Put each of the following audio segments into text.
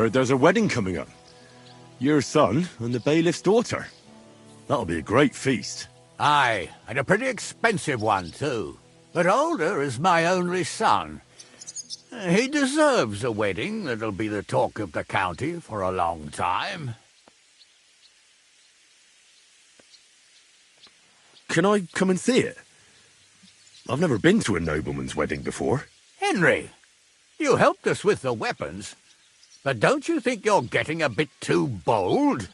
heard there's a wedding coming up. Your son and the bailiff's daughter. That'll be a great feast. Aye, and a pretty expensive one, too. But older is my only son. He deserves a wedding that'll be the talk of the county for a long time. Can I come and see it? I've never been to a nobleman's wedding before. Henry, you helped us with the weapons, but don't you think you're getting a bit too bold?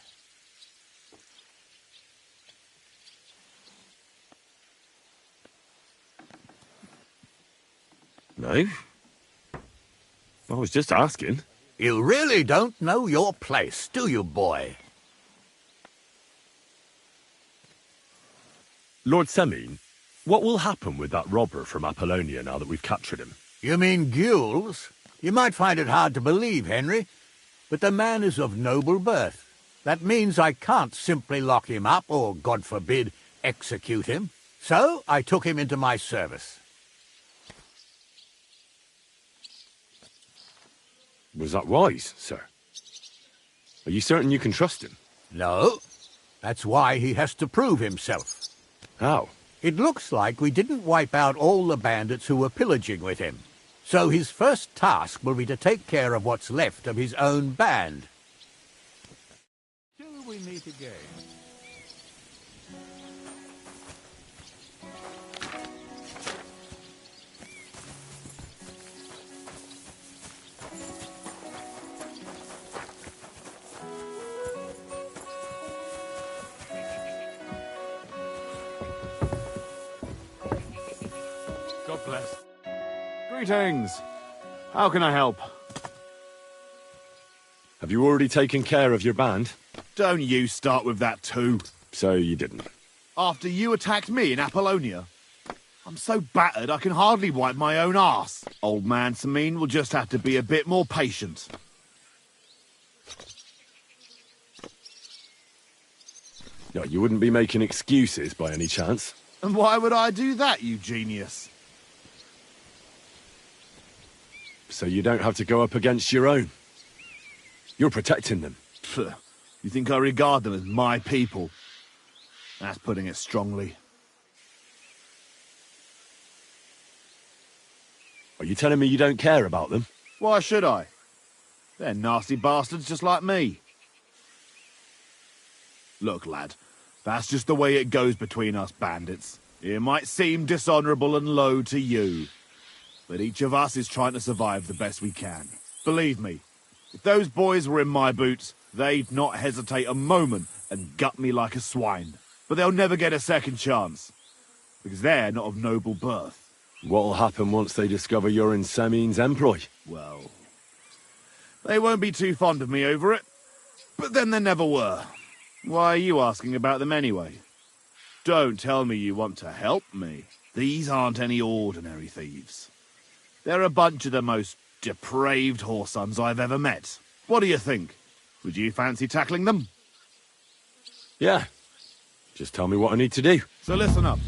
No. I was just asking. You really don't know your place, do you, boy? Lord Semine, what will happen with that robber from Apollonia now that we've captured him? You mean Gules? You might find it hard to believe, Henry, but the man is of noble birth. That means I can't simply lock him up or, God forbid, execute him. So I took him into my service. Was that wise, sir? Are you certain you can trust him? No. That's why he has to prove himself. How? It looks like we didn't wipe out all the bandits who were pillaging with him. So his first task will be to take care of what's left of his own band. Till we meet again. God bless. Greetings. How can I help? Have you already taken care of your band? Don't you start with that too. So you didn't. After you attacked me in Apollonia? I'm so battered I can hardly wipe my own arse. Old man Semine will just have to be a bit more patient. No, you wouldn't be making excuses by any chance. And why would I do that, you genius? So you don't have to go up against your own. You're protecting them. Pfft. You think I regard them as my people? That's putting it strongly. Are you telling me you don't care about them? Why should I? They're nasty bastards just like me. Look, lad, that's just the way it goes between us bandits. It might seem dishonourable and low to you, but each of us is trying to survive the best we can. Believe me, if those boys were in my boots, they'd not hesitate a moment and gut me like a swine. But they'll never get a second chance, because they're not of noble birth. What'll happen once they discover you're in Semine's employ? Well, they won't be too fond of me over it, but then they never were. Why are you asking about them anyway? Don't tell me you want to help me. These aren't any ordinary thieves. They're a bunch of the most depraved whoresons I've ever met. What do you think? Would you fancy tackling them? Yeah. Just tell me what I need to do. So listen up.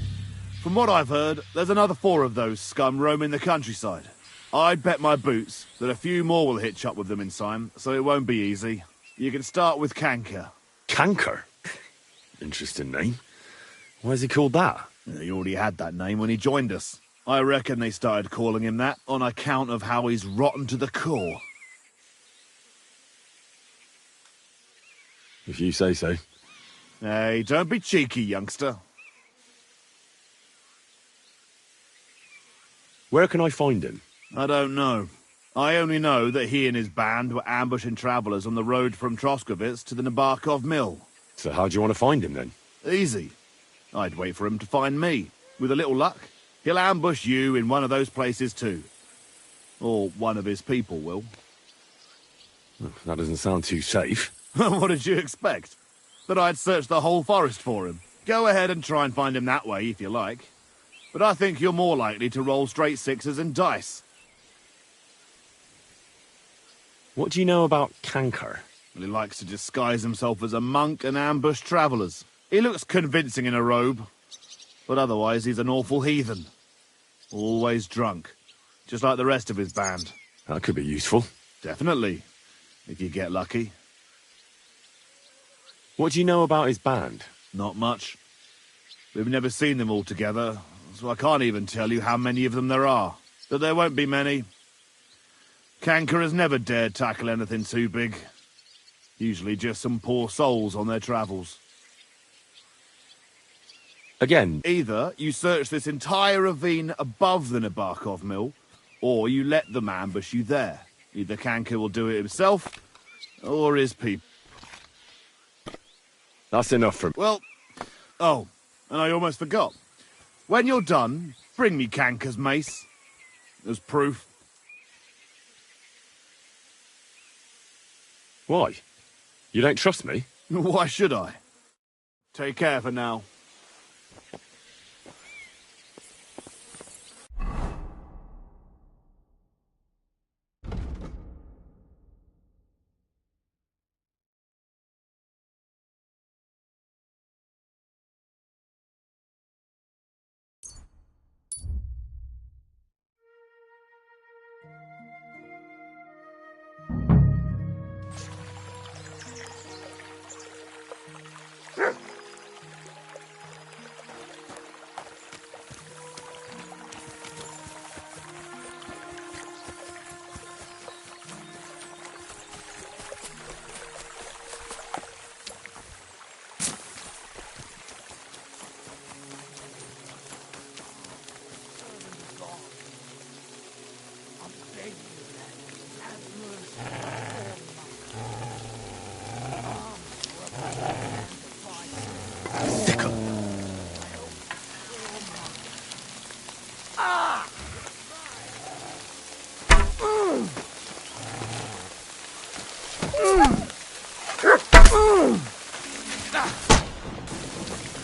From what I've heard, there's another 4 of those scum roaming the countryside. I'd bet my boots that a few more will hitch up with them in time, so it won't be easy. You can start with Canker. Canker? Interesting name. Why is he called that? He already had that name when he joined us. I reckon they started calling him that on account of how he's rotten to the core. If you say so. Hey, don't be cheeky, youngster. Where can I find him? I don't know. I only know that he and his band were ambushing travellers on the road from Troskovitz to the Nabokov mill. So how do you want to find him then? Easy. I'd wait for him to find me. With a little luck, he'll ambush you in one of those places too. Or one of his people will. That doesn't sound too safe. What did you expect? That I'd search the whole forest for him? Go ahead and try and find him that way if you like. But I think you're more likely to roll straight sixes and dice. What do you know about Canker? Well, he likes to disguise himself as a monk and ambush travellers. He looks convincing in a robe, but otherwise he's an awful heathen. Always drunk, just like the rest of his band. That could be useful. Definitely. if you get lucky. What do you know about his band? Not much. We've never seen them all together, so I can't even tell you how many of them there are. But there won't be many. Canker has never dared tackle anything too big. Usually just some poor souls on their travels. Again, Either you search this entire ravine above the Nabokov mill, or you let them ambush you there. Either Canker will do it himself, or his people. that's enough from... Well, oh, and I almost forgot. When you're done, bring me Canker's mace. As proof. Why? You don't trust me? Why should I? Take care for now.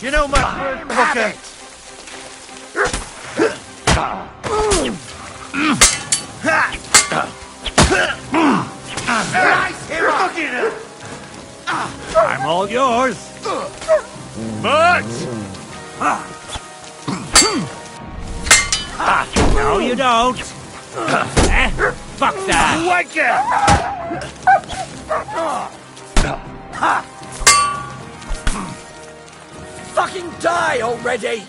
You know my pocket. I'm all yours. But no, you don't. Fuck that. Wake Fucking die already!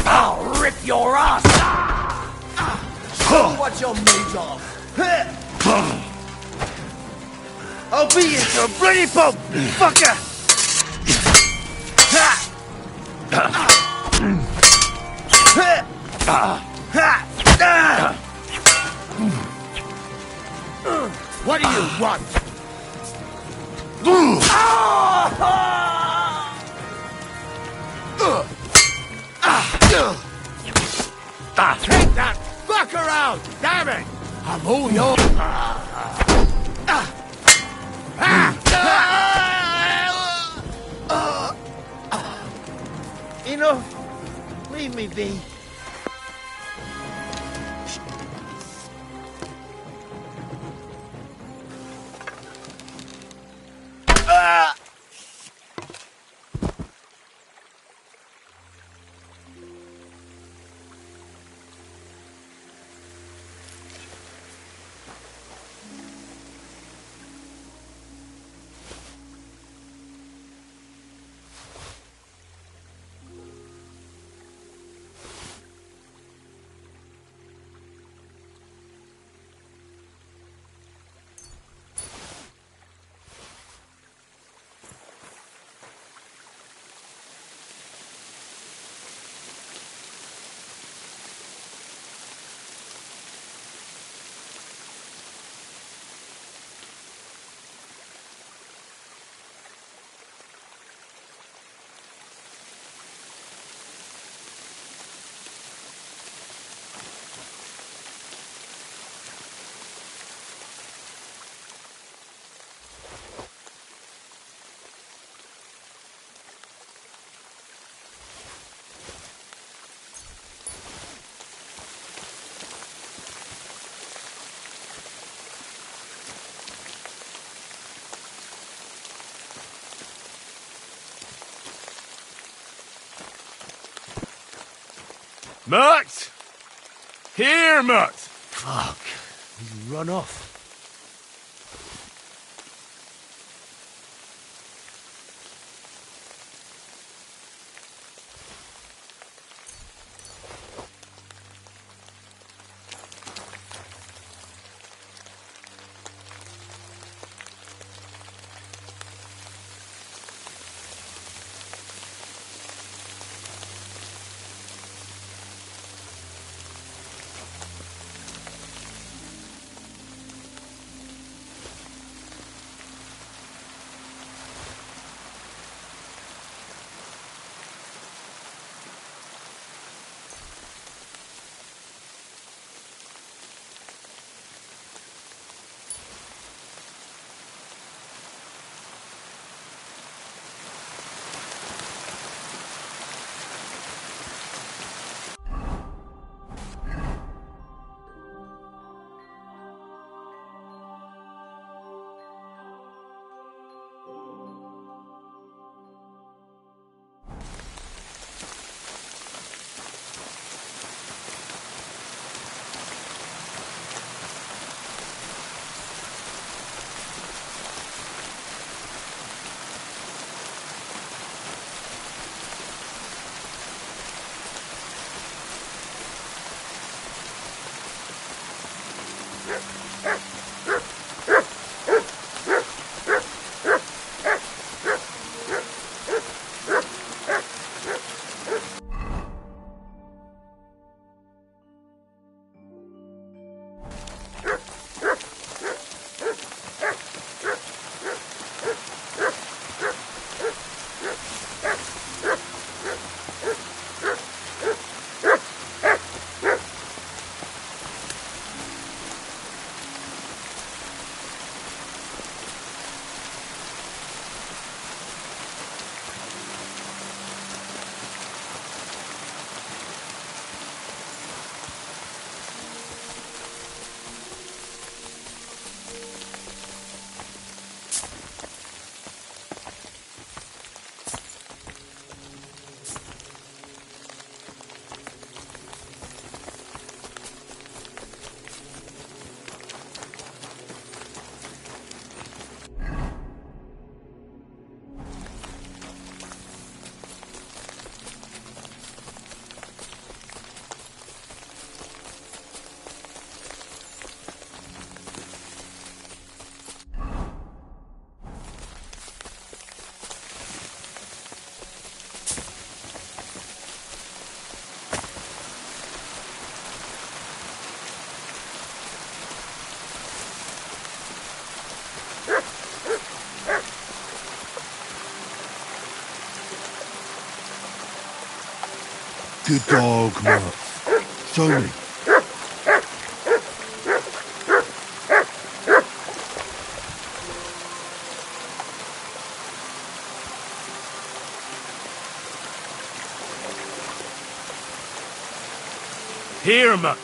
I'll rip your ass! Show me what you're made of! I'll be into a bloody pump, fucker! What do you want? Take that fucker out! Damn it! I'm all yours! Enough! Leave me be. Mutt! Here, Mutt! Fuck. He's run off. Good dog, Mutt. Show me. Here, Mutt.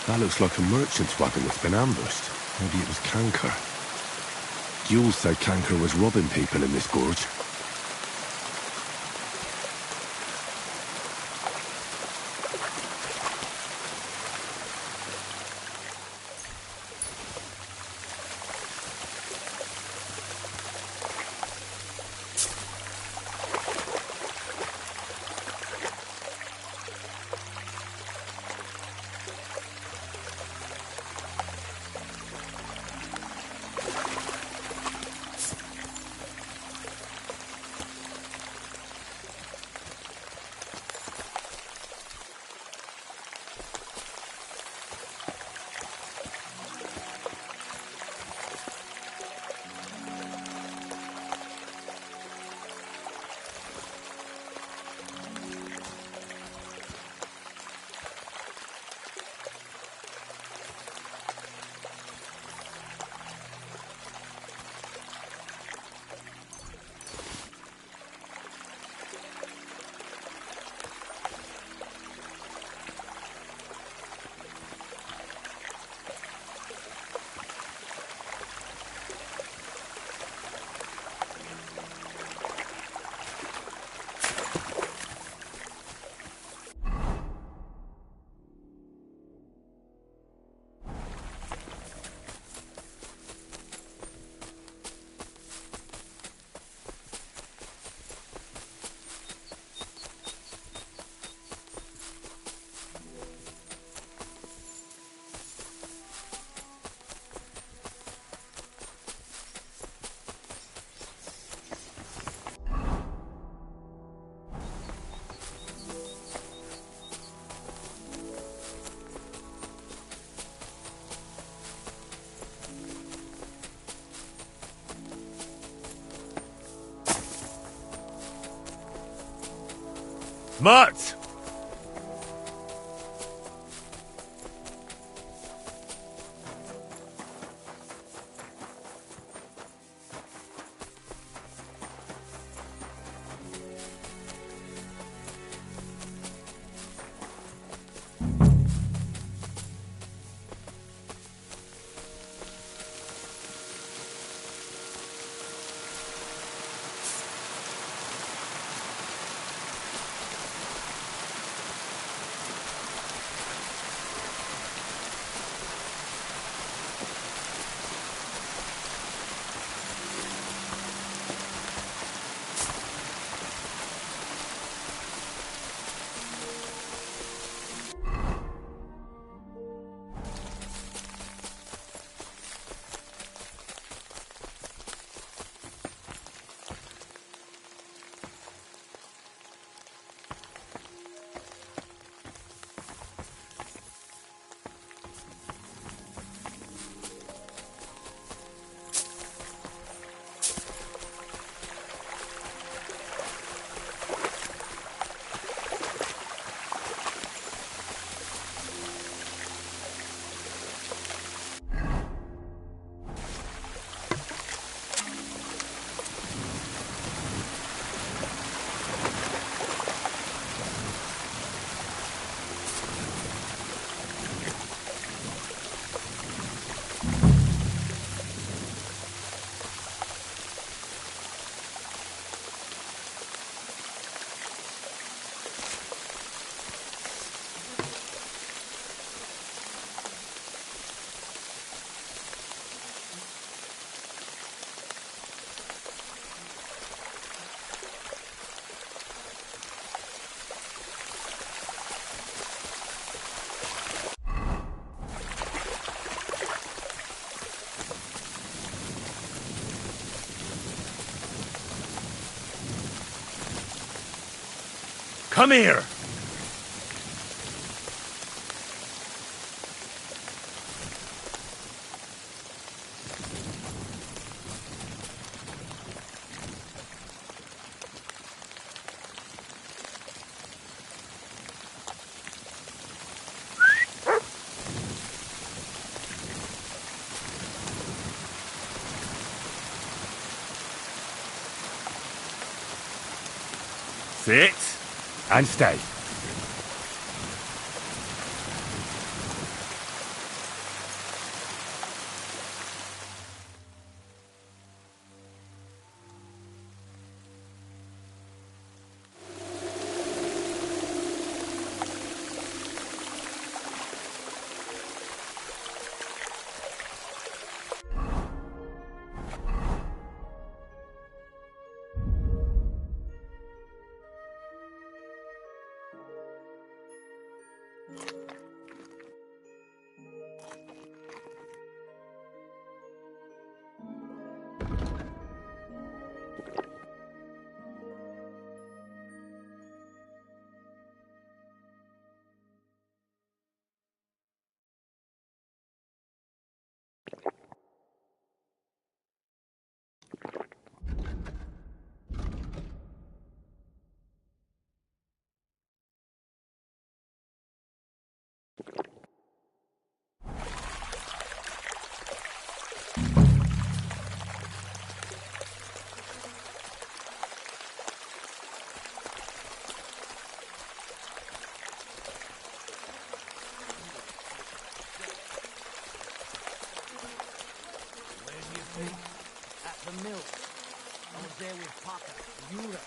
That looks like a merchant's wagon that's been ambushed. Maybe it was Canker. Jules said Canker was robbing people in this gorge. Mutt! Come here! Sit and stay. At the mill. I was there with Parker, Yura.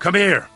Come here.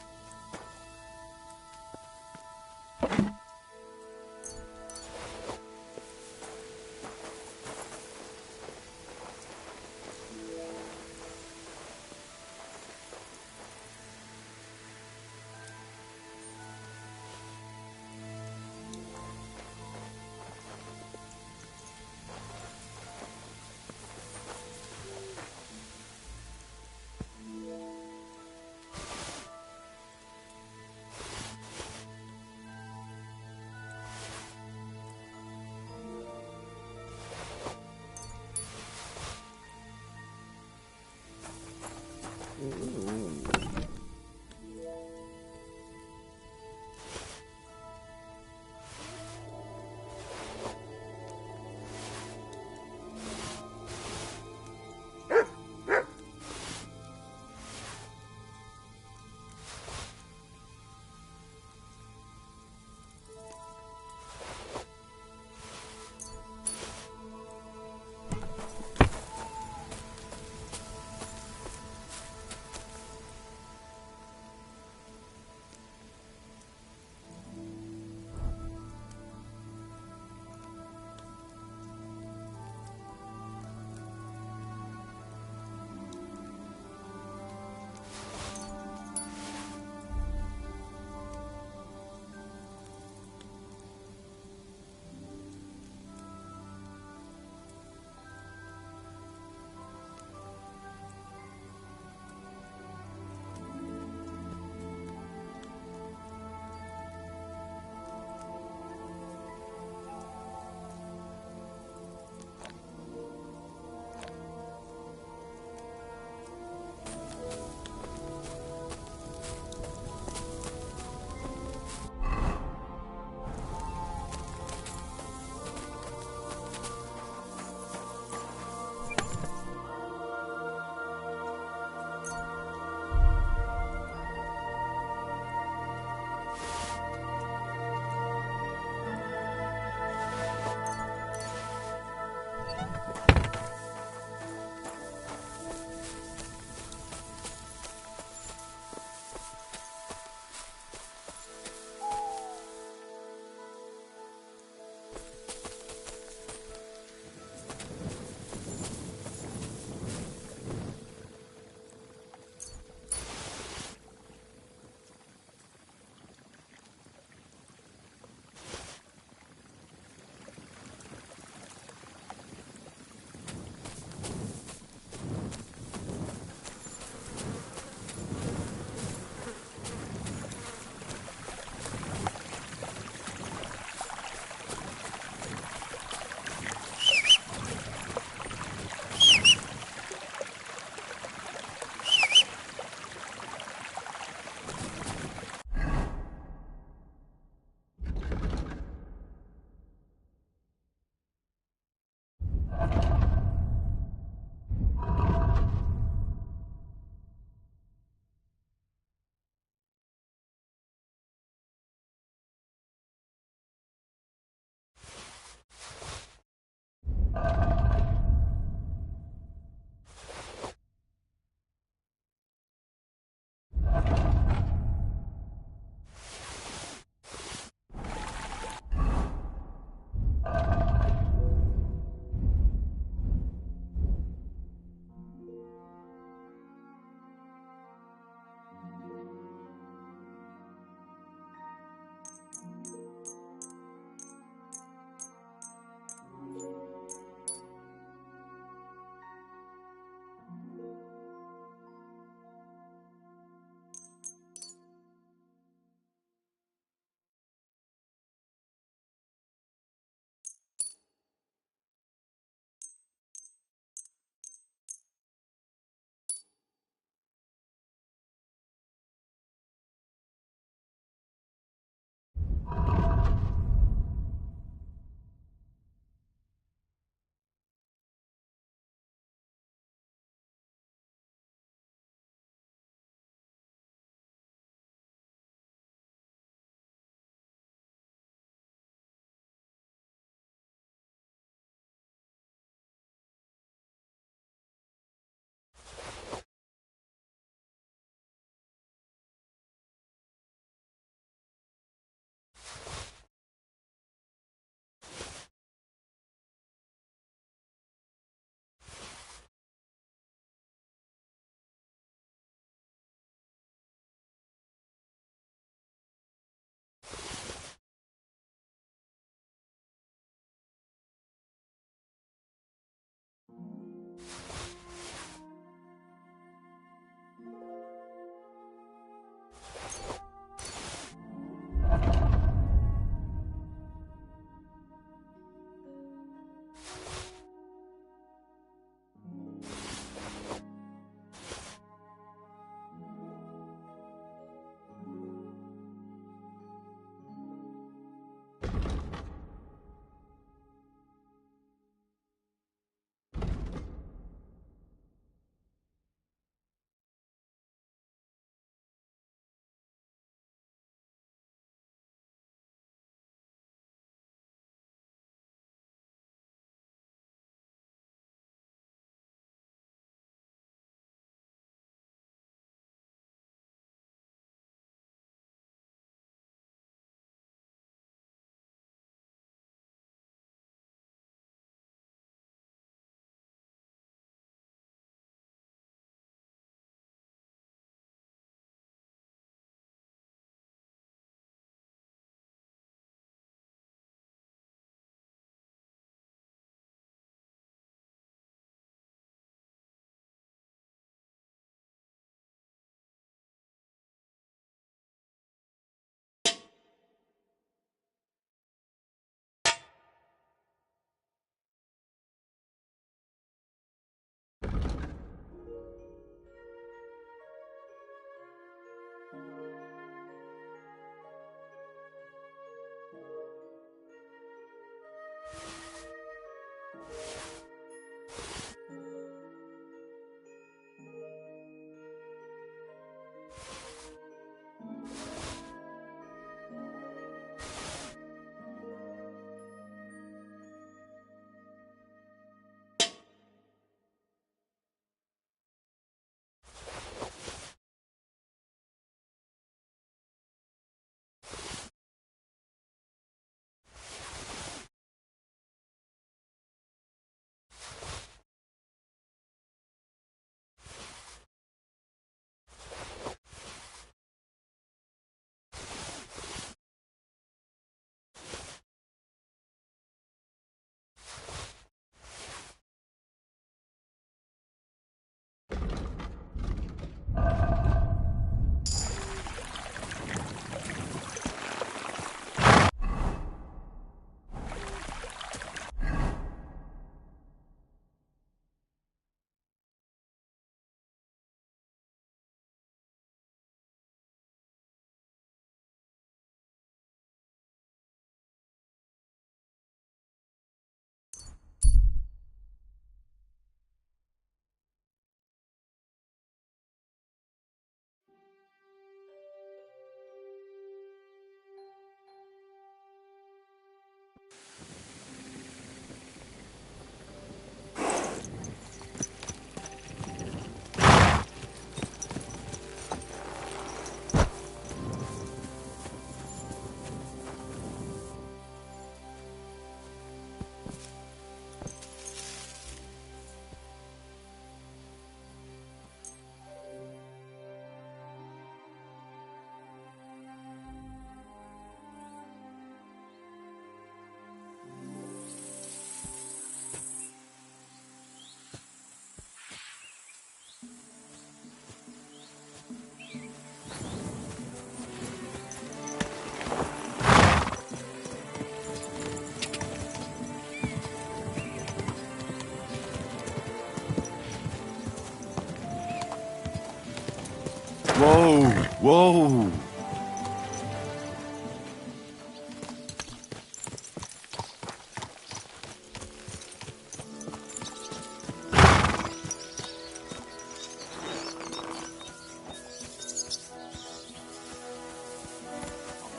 Whoa!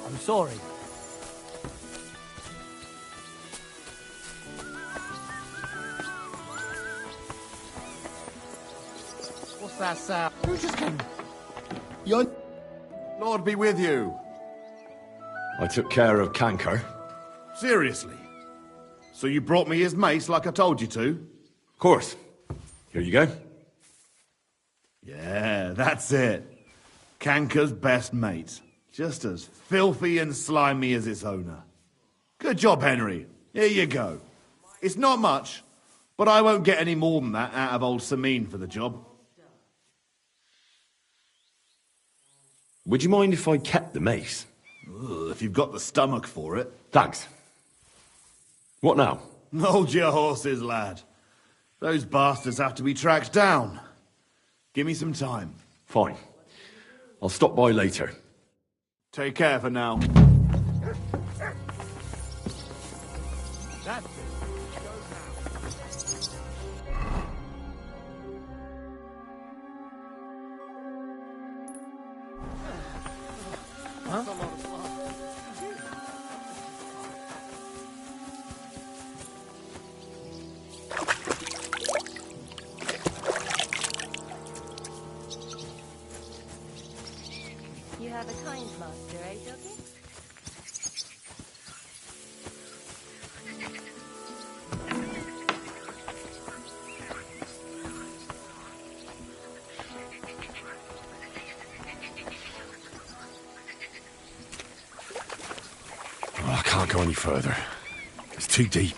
I'm sorry. What's that sound? Who just came? Your Lord be with you. I took care of Canker. Seriously? So you brought me his mace like I told you to? Of course. Here you go. Yeah, that's it. Canker's best mate. Just as filthy and slimy as its owner. Good job, Henry. Here you go. It's not much, but I won't get any more than that out of old Samine for the job. Would you mind if I kept the mace? Ugh, if you've got the stomach for it. Thanks. What now? Hold your horses, lad. Those bastards have to be tracked down. Give me some time. Fine. I'll stop by later. Take care for now. That's it. You have a kind master, eh, Doggy? Oh, I can't go any further. It's too deep.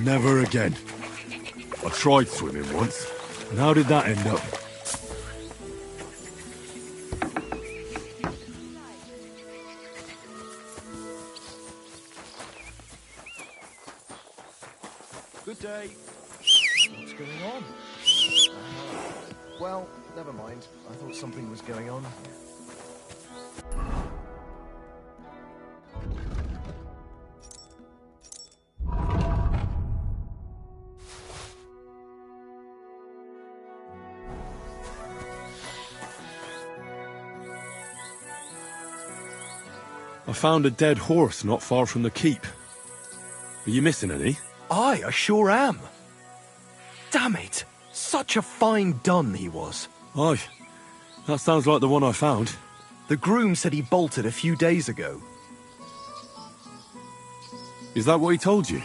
Never again. I tried swimming once, and how did that end up? Good day. What's going on? Well, never mind. I thought something was going on. I found a dead horse not far from the keep. Are you missing any? Aye, I sure am. Damn it! Such a fine dun he was. Aye. That sounds like the one I found. The groom said he bolted a few days ago. Is that what he told you?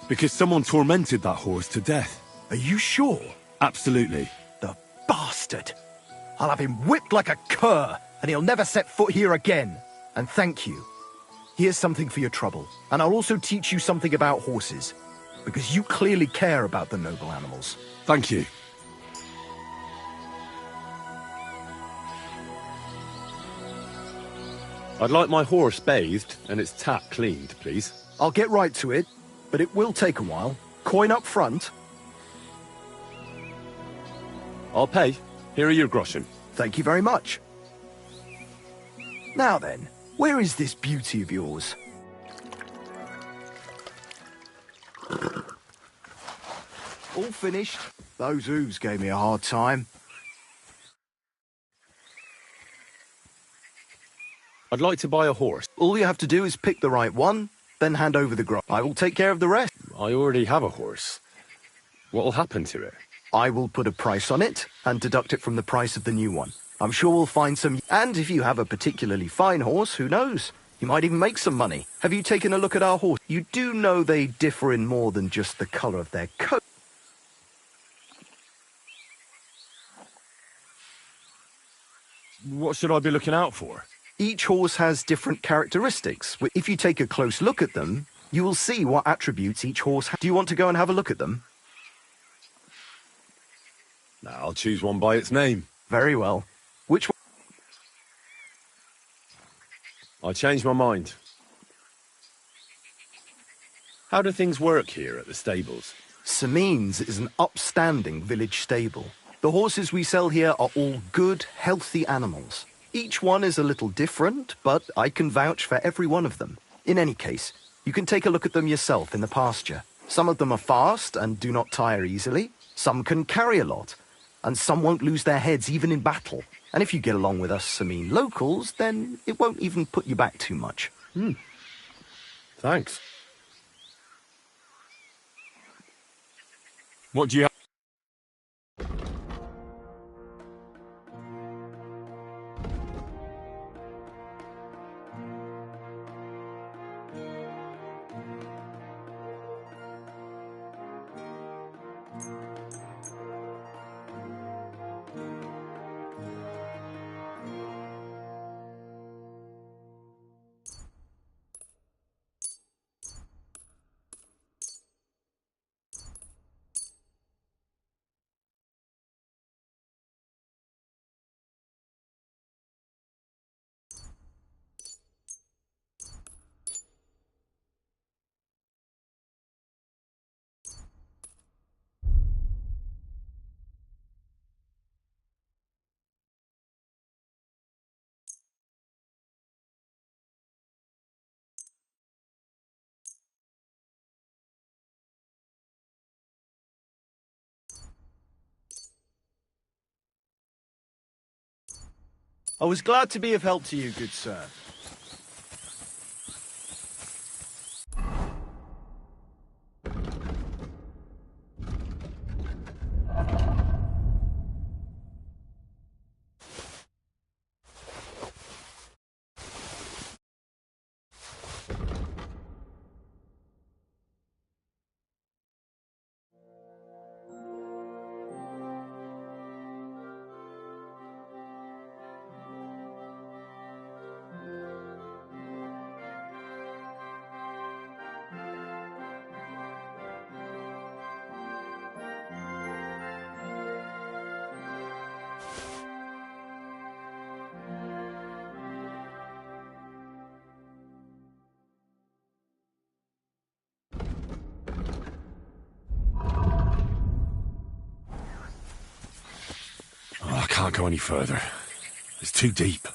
Because someone tormented that horse to death. Are you sure? Absolutely. The bastard! I'll have him whipped like a cur, and he'll never set foot here again. And thank you. Here's something for your trouble, and I'll also teach you something about horses, because you clearly care about the noble animals. Thank you. I'd like my horse bathed and its tack cleaned, please. I'll get right to it, but it will take a while. Coin up front. I'll pay. Here are your groschen. Thank you very much. Now then, where is this beauty of yours? All finished. Those hooves gave me a hard time. I'd like to buy a horse. All you have to do is pick the right one, then hand over the grub. I will take care of the rest. I already have a horse. What'll happen to it? I will put a price on it and deduct it from the price of the new one. I'm sure we'll find some... And if you have a particularly fine horse, who knows? You might even make some money. Have you taken a look at our horse? You do know they differ in more than just the colour of their coat. What should I be looking out for? Each horse has different characteristics. If you take a close look at them, you will see what attributes each horse has. Do you want to go and have a look at them? I'll choose one by its name. Very well. Which one? I changed my mind. How do things work here at the stables? Samin's is an upstanding village stable. The horses we sell here are all good, healthy animals. Each one is a little different, but I can vouch for every one of them. In any case, you can take a look at them yourself in the pasture. Some of them are fast and do not tire easily. Some can carry a lot, and some won't lose their heads even in battle. And if you get along with us Samin locals, then it won't even put you back too much. Thanks. What do you I was glad to be of help to you, good sir. Oh, I can't go any further. It's too deep.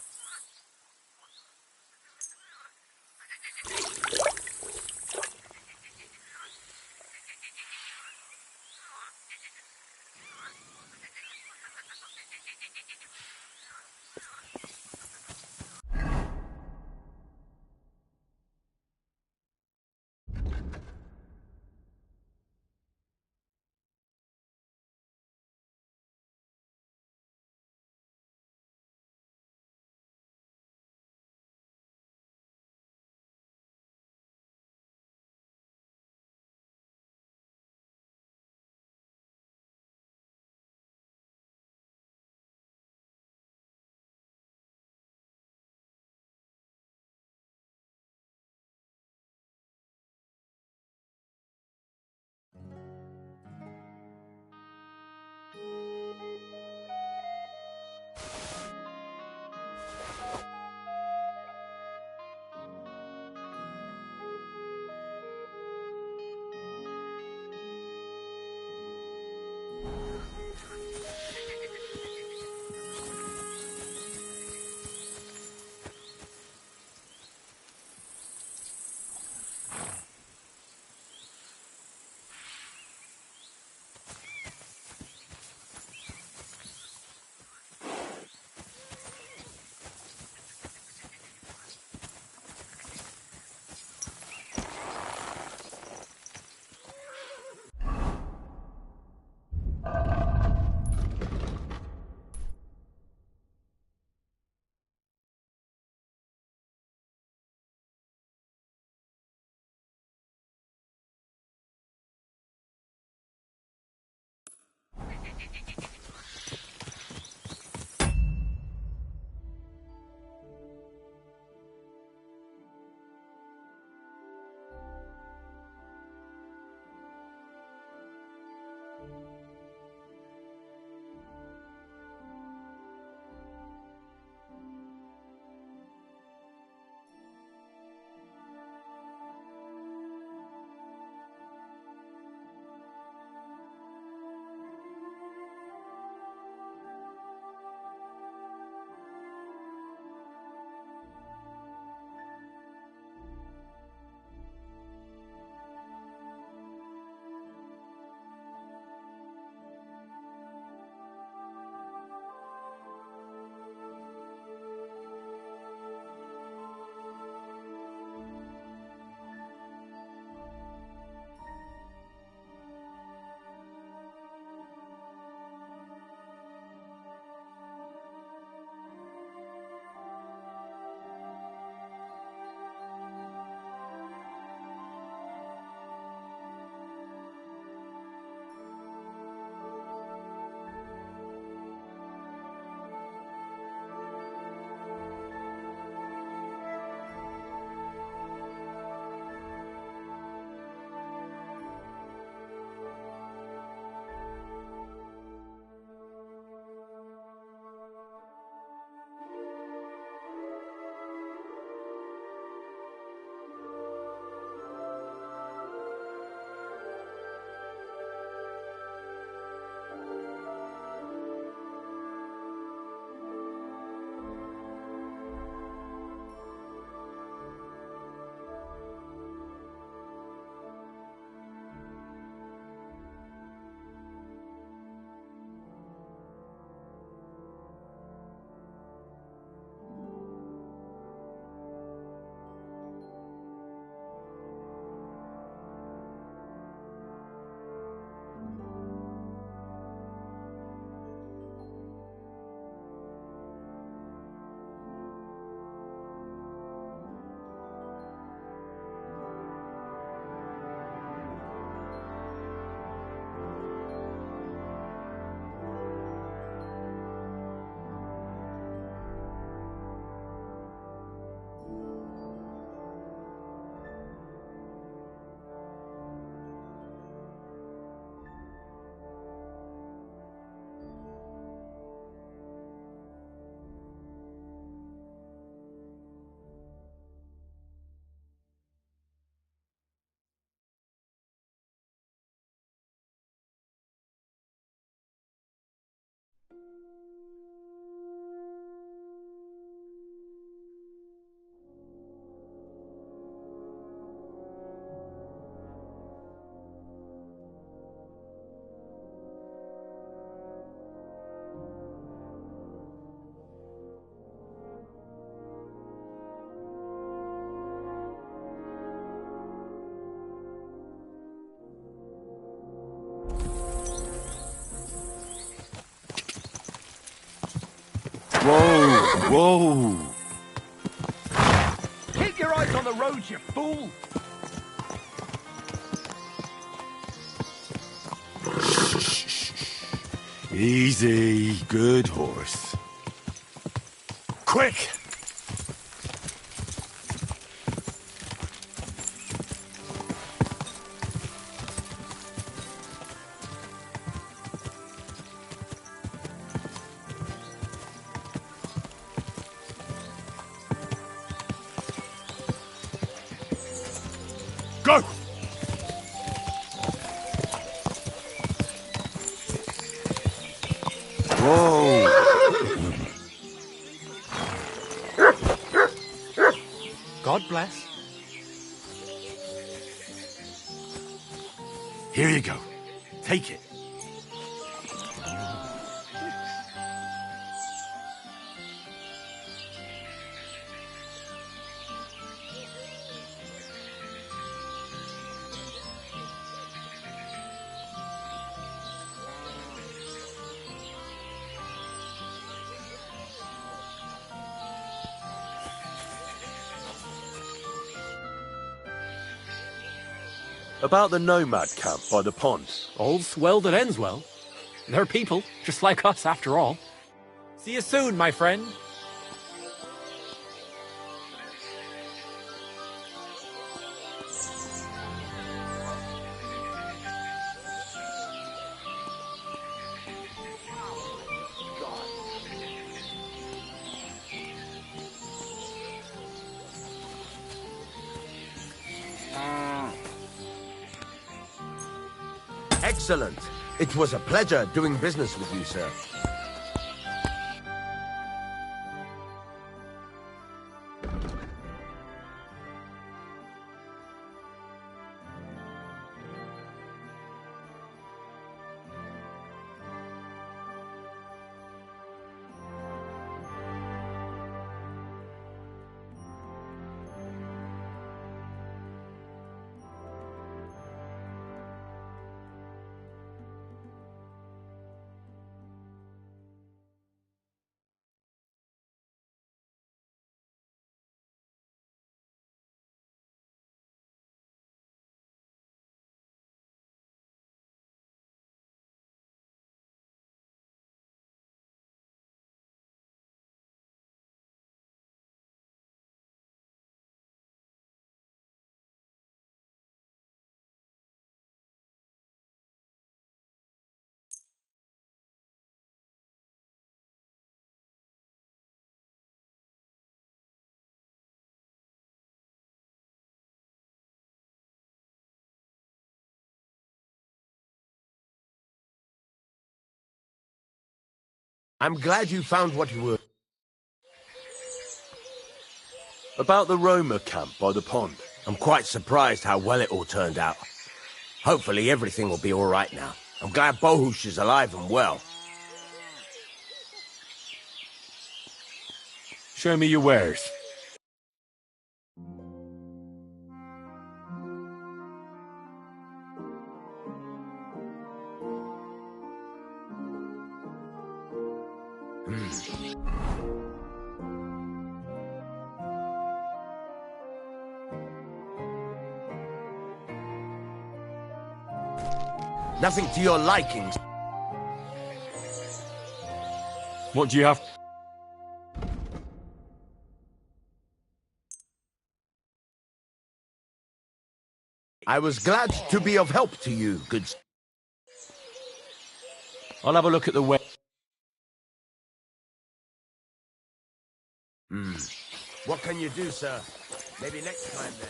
Whoa! Keep your eyes on the road, you fool! Easy. Good horse. Quick! Go! Whoa! God bless. Here you go. Take it. About the nomad camp by the pond. All's well that ends well. They're people, just like us after all. See you soon, my friend. Excellent. It was a pleasure doing business with you, sir. I'm glad you found what you were. About the Roma camp by the pond. I'm quite surprised how well it all turned out. Hopefully everything will be all right now. I'm glad Bohush is alive and well. Show me your wares. Nothing to your likings. What do you have? I was glad to be of help to you, good... I'll have a look at the web. What can you do, sir? Maybe next time, then.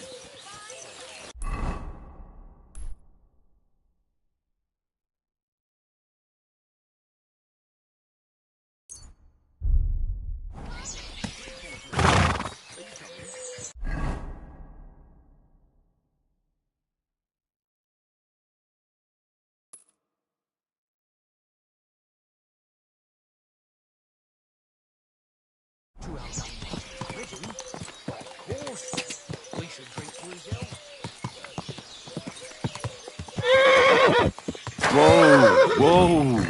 Whoa! Whoa!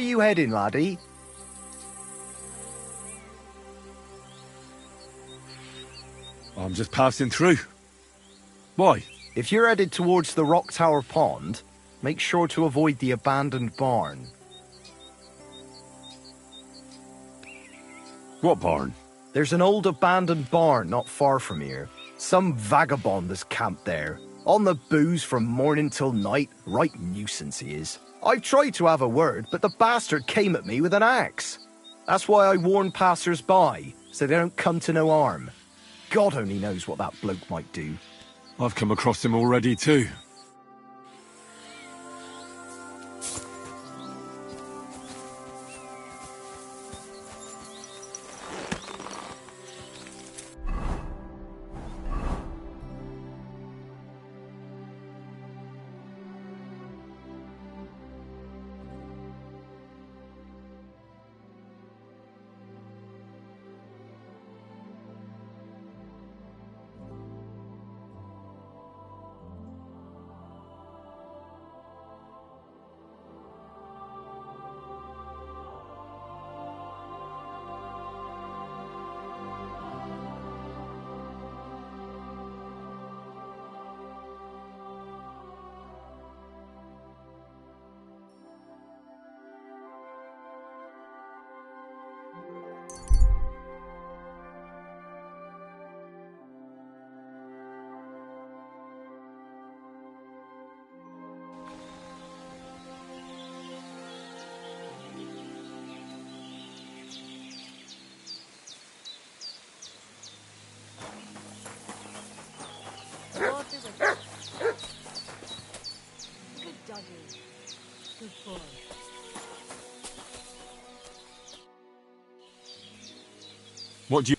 you heading, laddie? I'm just passing through. Why? If you're headed towards the Rock Tower Pond, make sure to avoid the abandoned barn. What barn? There's an old abandoned barn not far from here. Some vagabond has camped there. On the booze from morning till night. Right nuisance he is. I've tried to have a word, but the bastard came at me with an axe. That's why I warn passers-by, so they don't come to no harm. God only knows what that bloke might do. I've come across him already too. Good doggy. Good boy. What do you...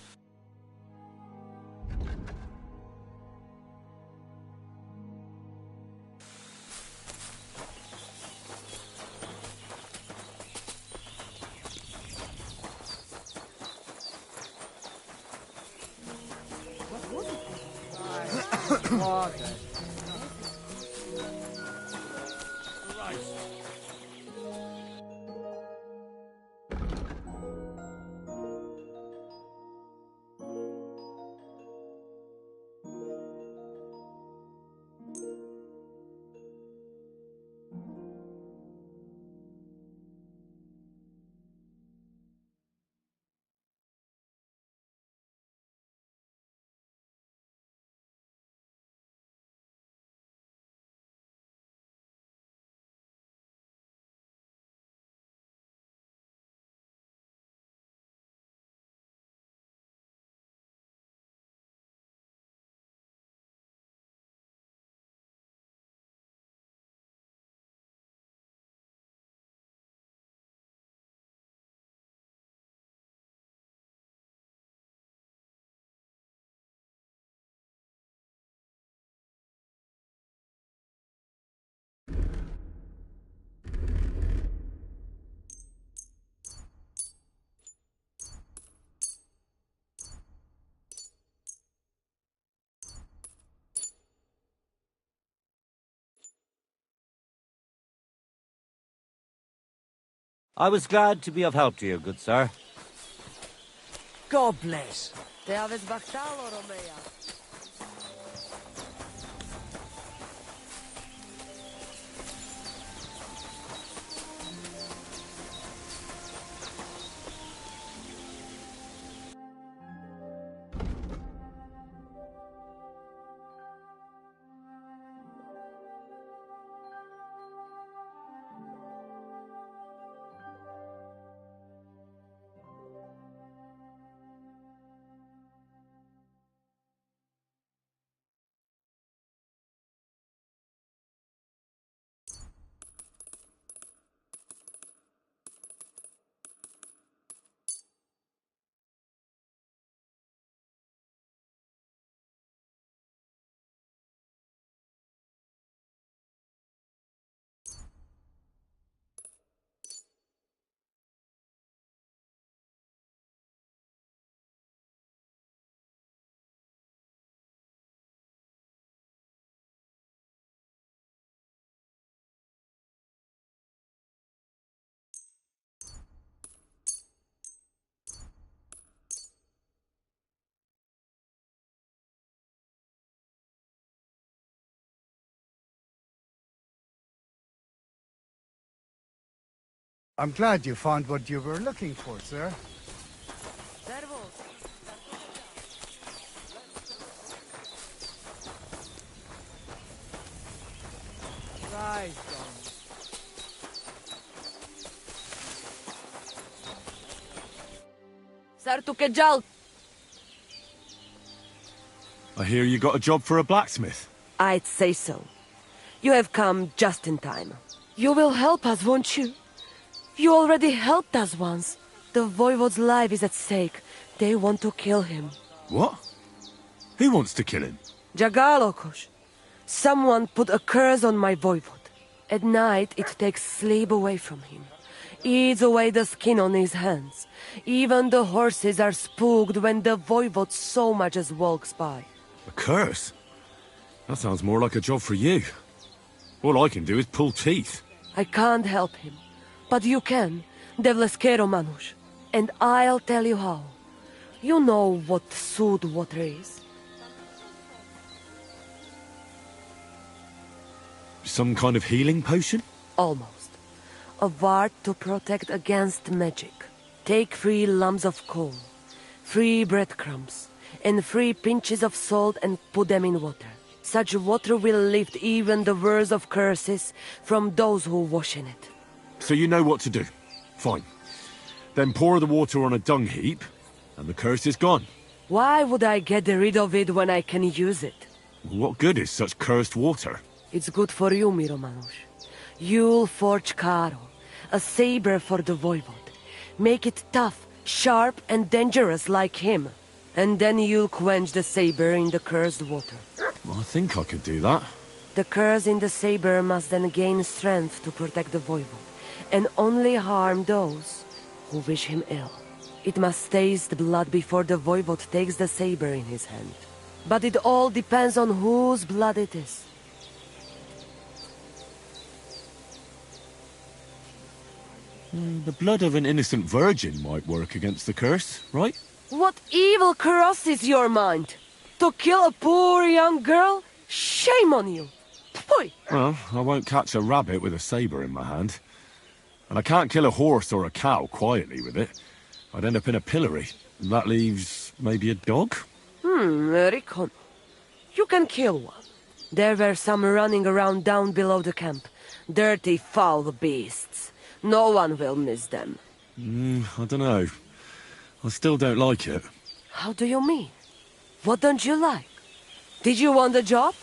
I was glad to be of help to you, good sir. God bless. Te aveți bactalo, Romea. I'm glad you found what you were looking for, sir. Rise, Sartukejal. I hear you got a job for a blacksmith. I'd say so. You have come just in time. You will help us, won't you? You already helped us once. The Voivode's life is at stake. They want to kill him. What? Who wants to kill him? Jagalokos. Someone put a curse on my Voivode. At night, it takes sleep away from him. Eats away the skin on his hands. Even the horses are spooked when the Voivode so much as walks by. A curse? That sounds more like a job for you. All I can do is pull teeth. I can't help him. But you can, Devleskero Manush. And I'll tell you how. You know what sooth water is? Some kind of healing potion? Almost. A ward to protect against magic. Take 3 lumps of coal, 3 breadcrumbs, and 3 pinches of salt and put them in water. Such water will lift even the worst of curses from those who wash in it. So you know what to do. Fine. Then pour the water on a dung heap, and the curse is gone. Why would I get rid of it when I can use it? What good is such cursed water? It's good for you, Miromanush. You'll forge Karo, a saber for the Voivode. Make it tough, sharp, and dangerous like him. And then you'll quench the saber in the cursed water. Well, I think I could do that. The curse in the saber must then gain strength to protect the Voivode, and only harm those who wish him ill. It must taste blood before the Voivode takes the saber in his hand. But it all depends on whose blood it is. The blood of an innocent virgin might work against the curse, right? What evil crosses your mind? To kill a poor young girl? Shame on you! Poi! Well, I won't catch a rabbit with a saber in my hand. And I can't kill a horse or a cow quietly with it. I'd end up in a pillory. And that leaves maybe a dog? Rikon. You can kill one. There were some running around down below the camp. Dirty, foul beasts. No one will miss them. I don't know. I still don't like it. How do you mean? What don't you like? Did you want the job?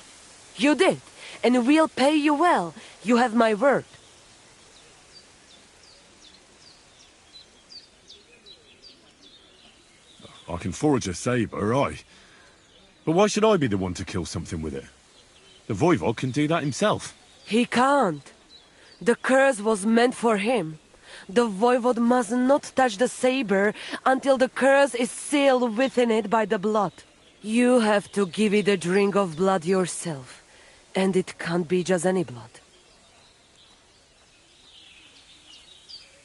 You did. And we'll pay you well. You have my word. I can forge a saber, aye. But why should I be the one to kill something with it? The Voivode can do that himself. He can't. The curse was meant for him. The Voivode must not touch the saber until the curse is sealed within it by the blood. You have to give it a drink of blood yourself. And it can't be just any blood.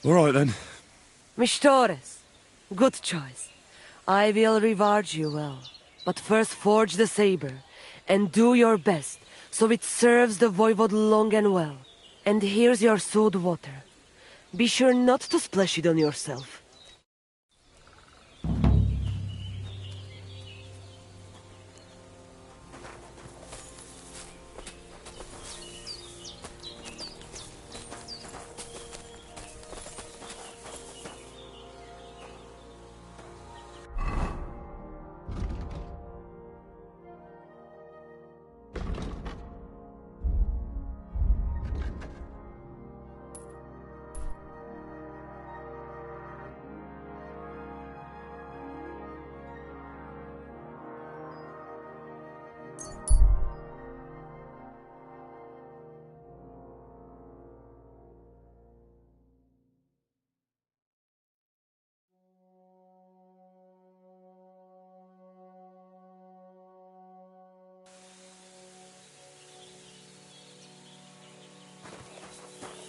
All right, then. Mistores, good choice. I will reward you well. But first forge the saber, and do your best, so it serves the Voivode long and well. And here's your sooth water. Be sure not to splash it on yourself.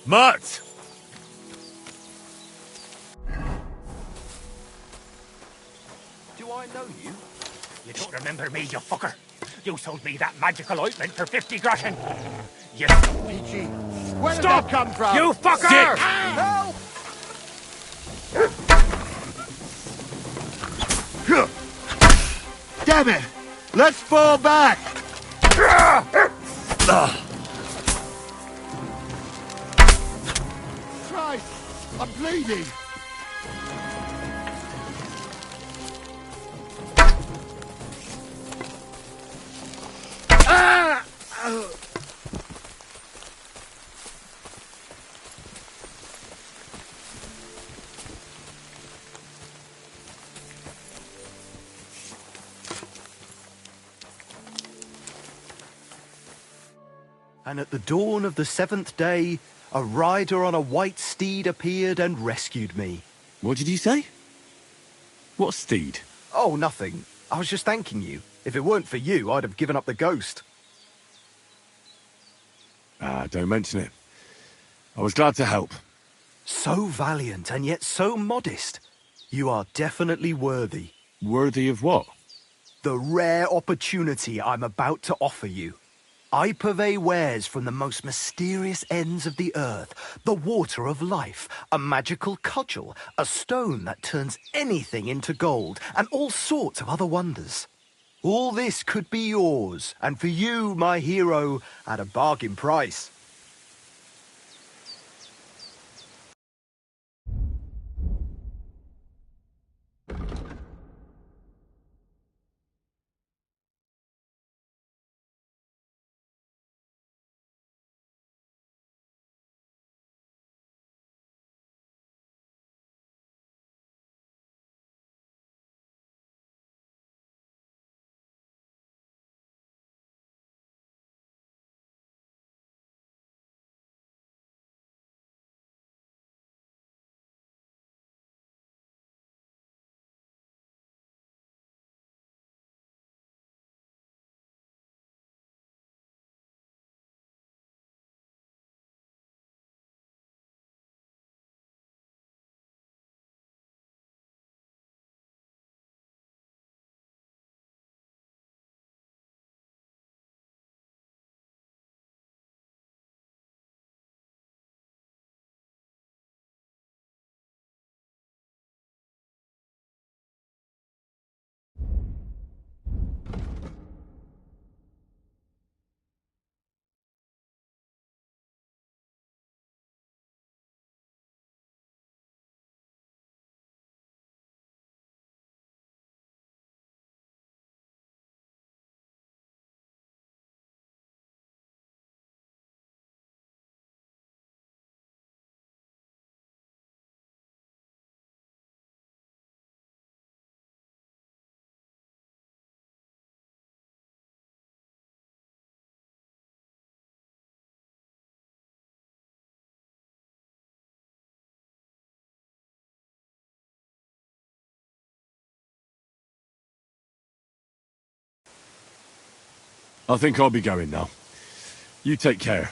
Mutt! Do I know you? You don't remember me, you fucker. You sold me that magical ointment for 50 groschen. You... Peachy, where did Stop! that come from? You fucker! Help! Damn it! Let's fall back! Christ! I'm bleeding! And at the dawn of the 7th day, a rider on a white steed appeared and rescued me. What did you say? What steed? Oh, nothing. I was just thanking you. If it weren't for you, I'd have given up the ghost. Ah, don't mention it. I was glad to help. So valiant and yet so modest. You are definitely worthy. Worthy of what? The rare opportunity I'm about to offer you. I purvey wares from the most mysterious ends of the earth. The water of life, a magical cudgel, a stone that turns anything into gold, and all sorts of other wonders. All this could be yours, and for you, my hero, at a bargain price. I think I'll be going now. You take care.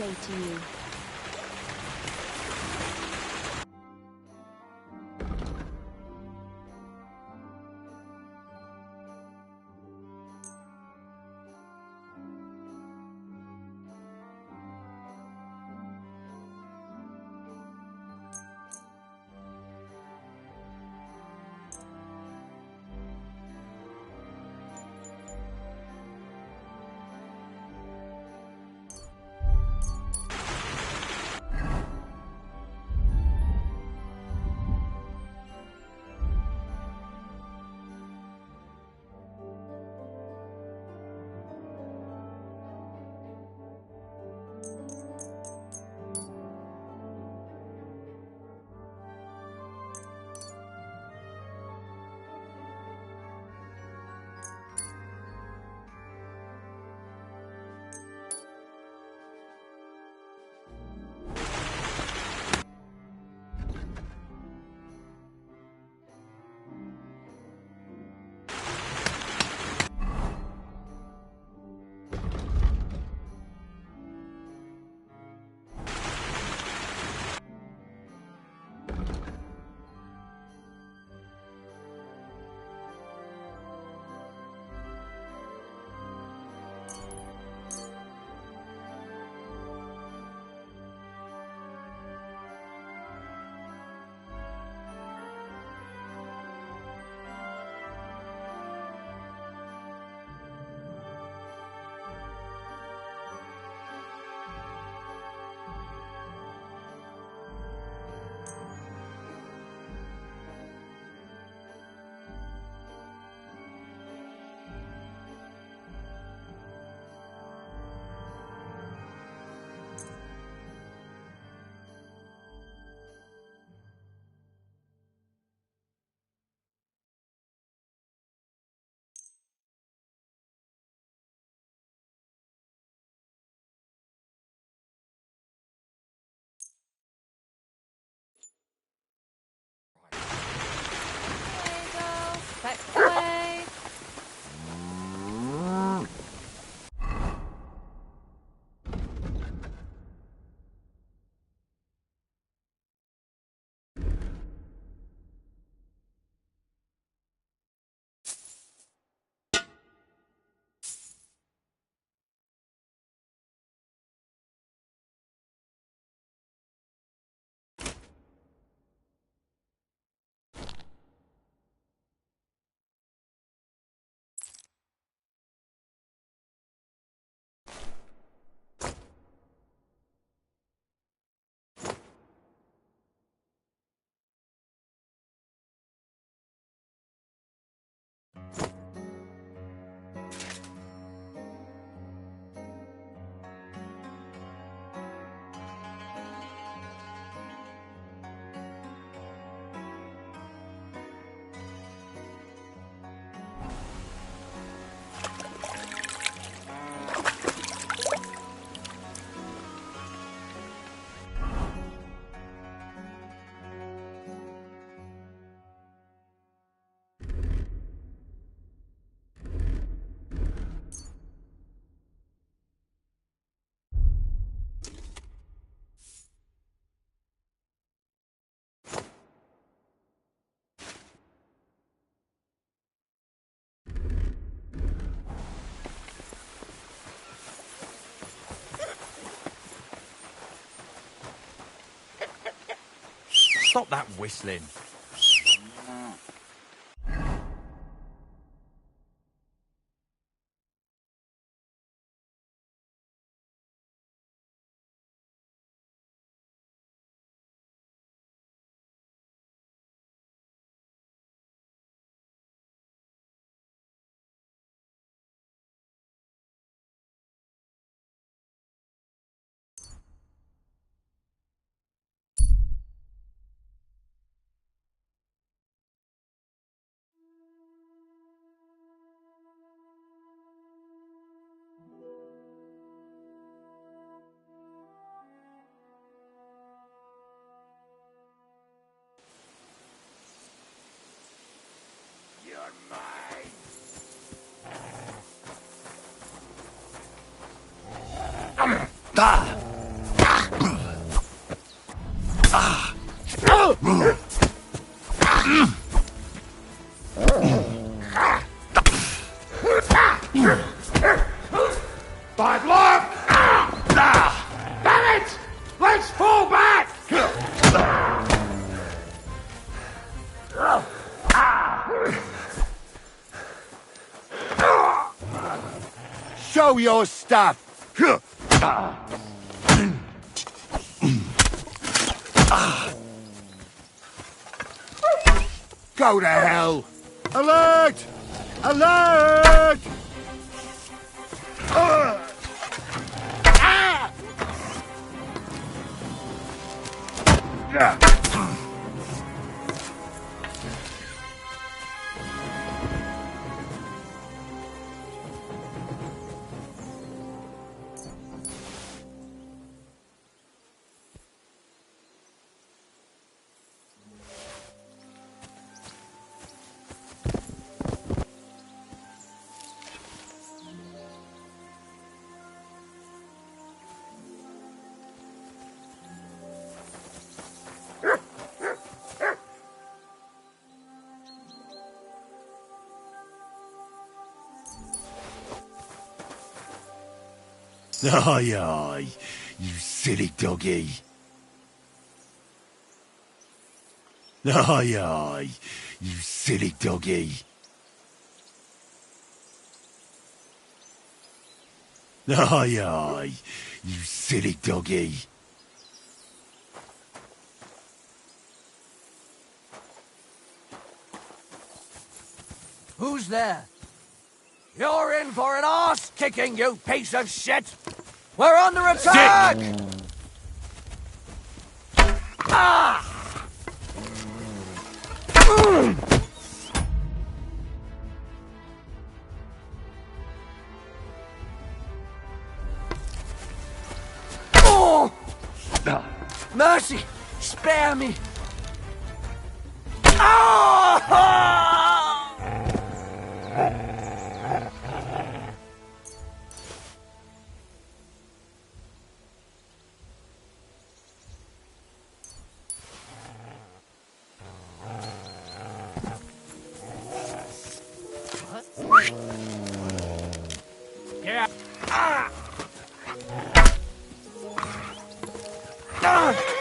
say to you? Back away. Stop that whistling. Ah! Bad luck! Damn it! Let's fall back! Show your stuff! Go to hell! Alert! Alert! Aye, aye, you silly doggy. Aye, aye, you silly doggy. Aye, aye, you silly doggy. Who's there? You're in for an arse-kicking, you piece of shit! We're under attack! Ah! Oh! Mercy! Spare me! Ah! Yeah. Ah! Ah!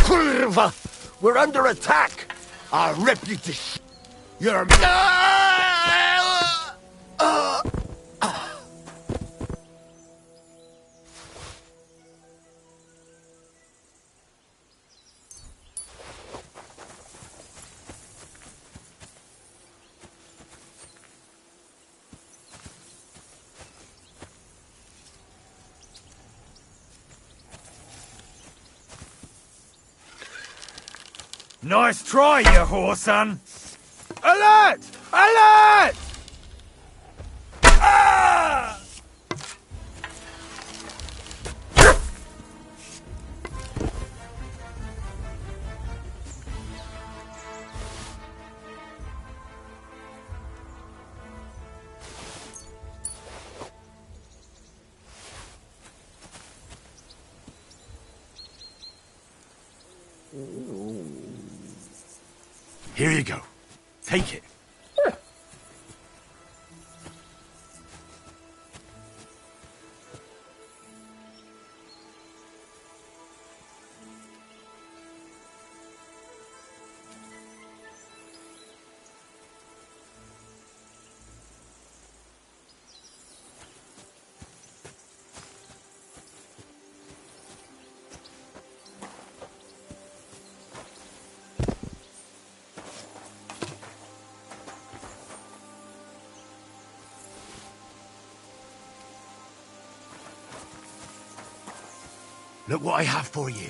Kurva! We're under attack! I'll rip you to sh... You're... Nice try, you whoreson! Alert! Alert! Ah! Here you go. Take it. Look what I have for you.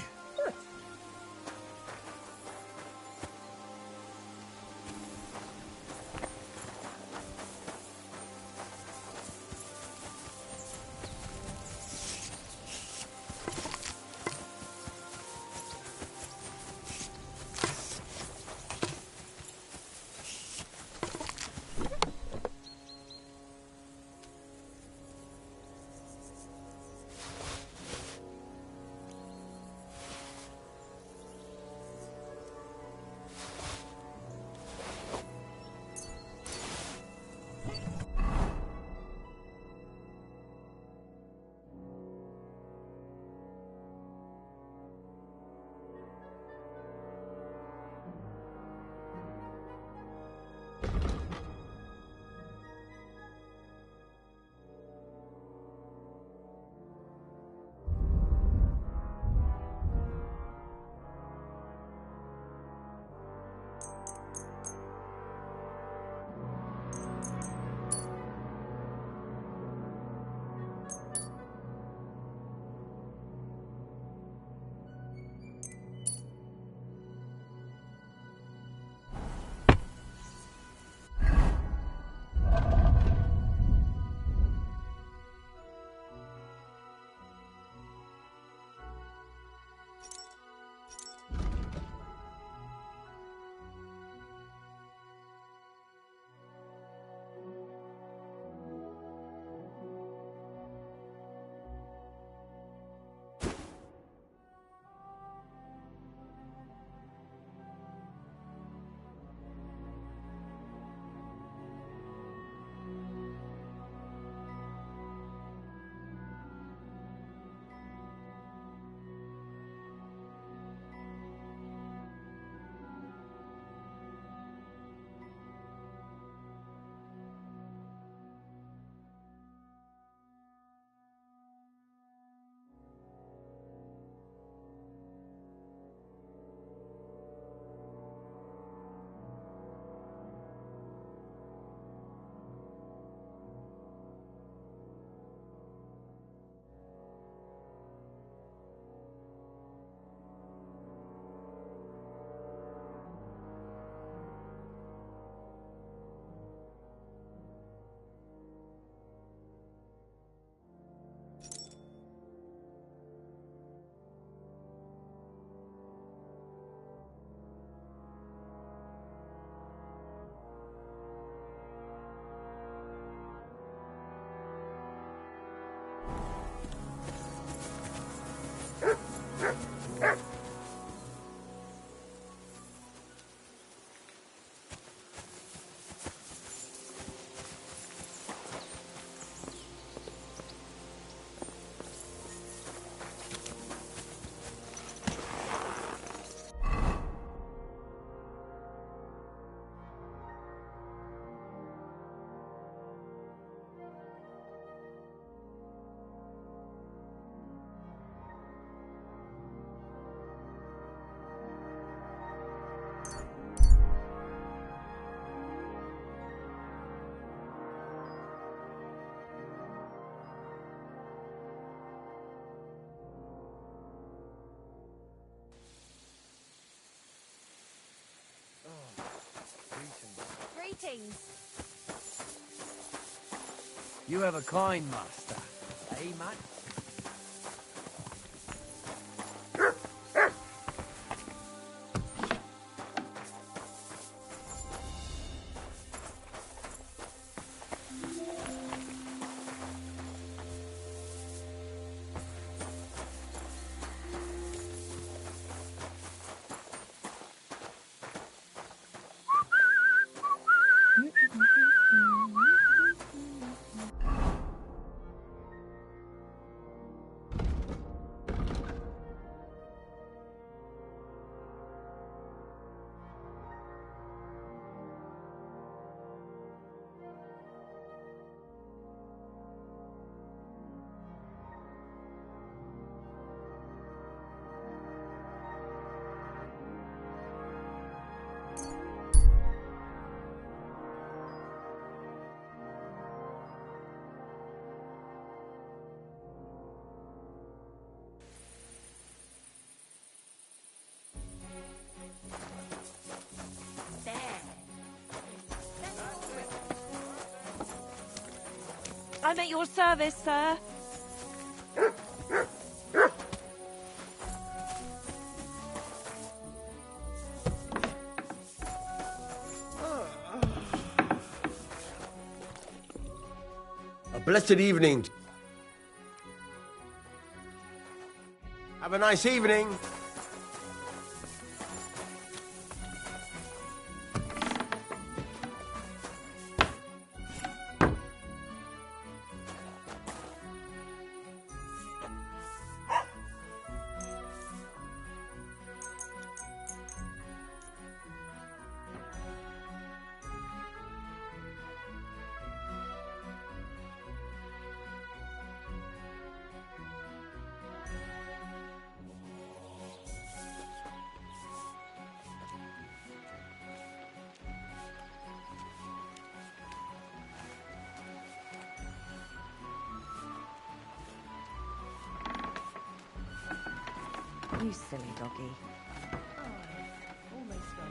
Greetings. You have a kind master, eh, mate? I'm at your service, sir. A blessed evening. Have a nice evening. You silly doggy. Oh, almost done.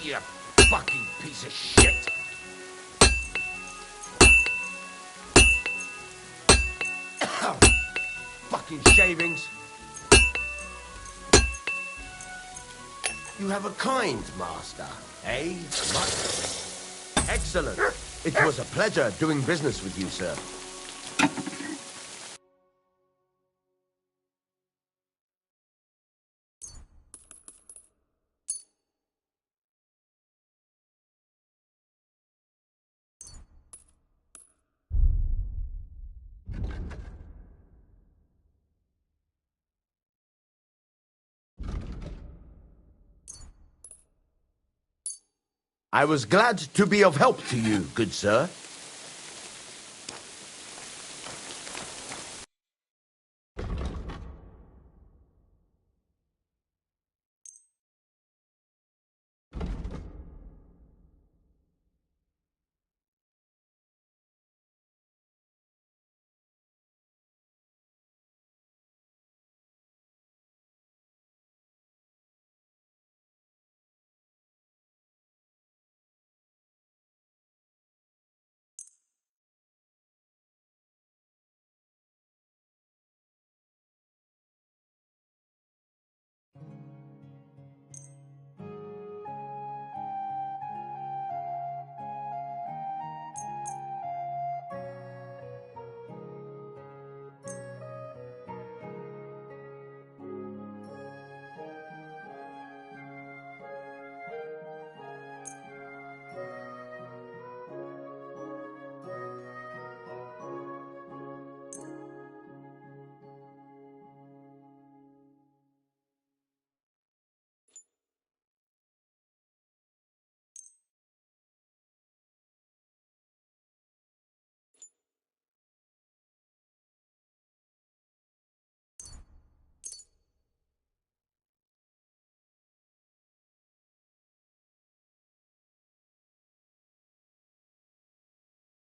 You fucking piece of shit! Fucking shavings! You have a kind master, eh? Much? Excellent. It was a pleasure doing business with you, sir. I was glad to be of help to you, good sir.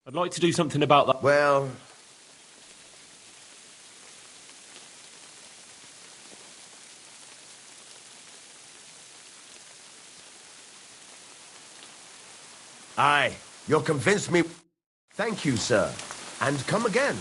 I'd like to do something about that. Well... Aye, you'll convince me. Thank you, sir. And come again.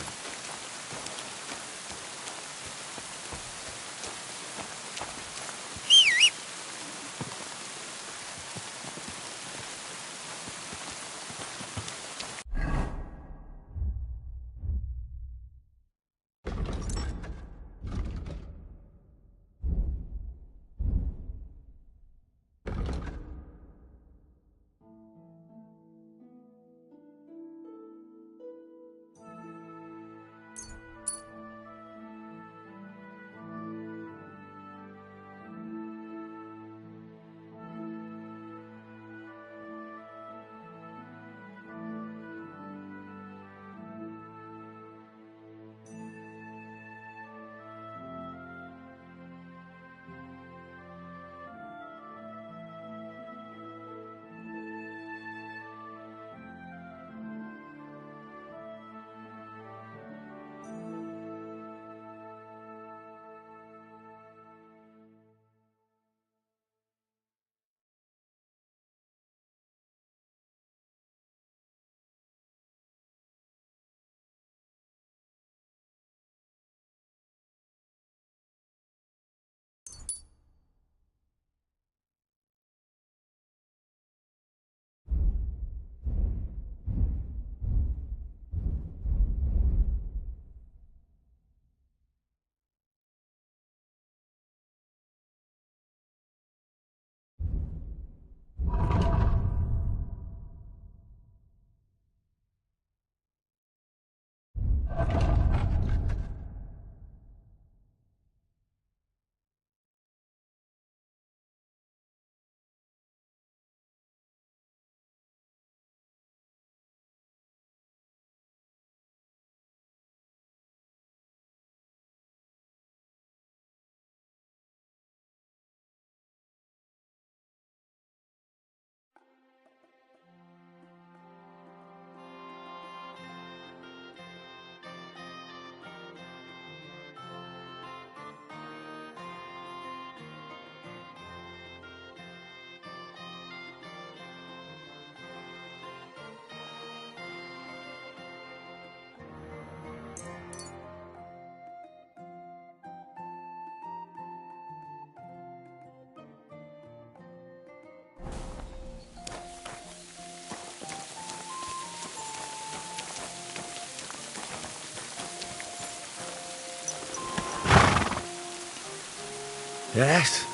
Yes?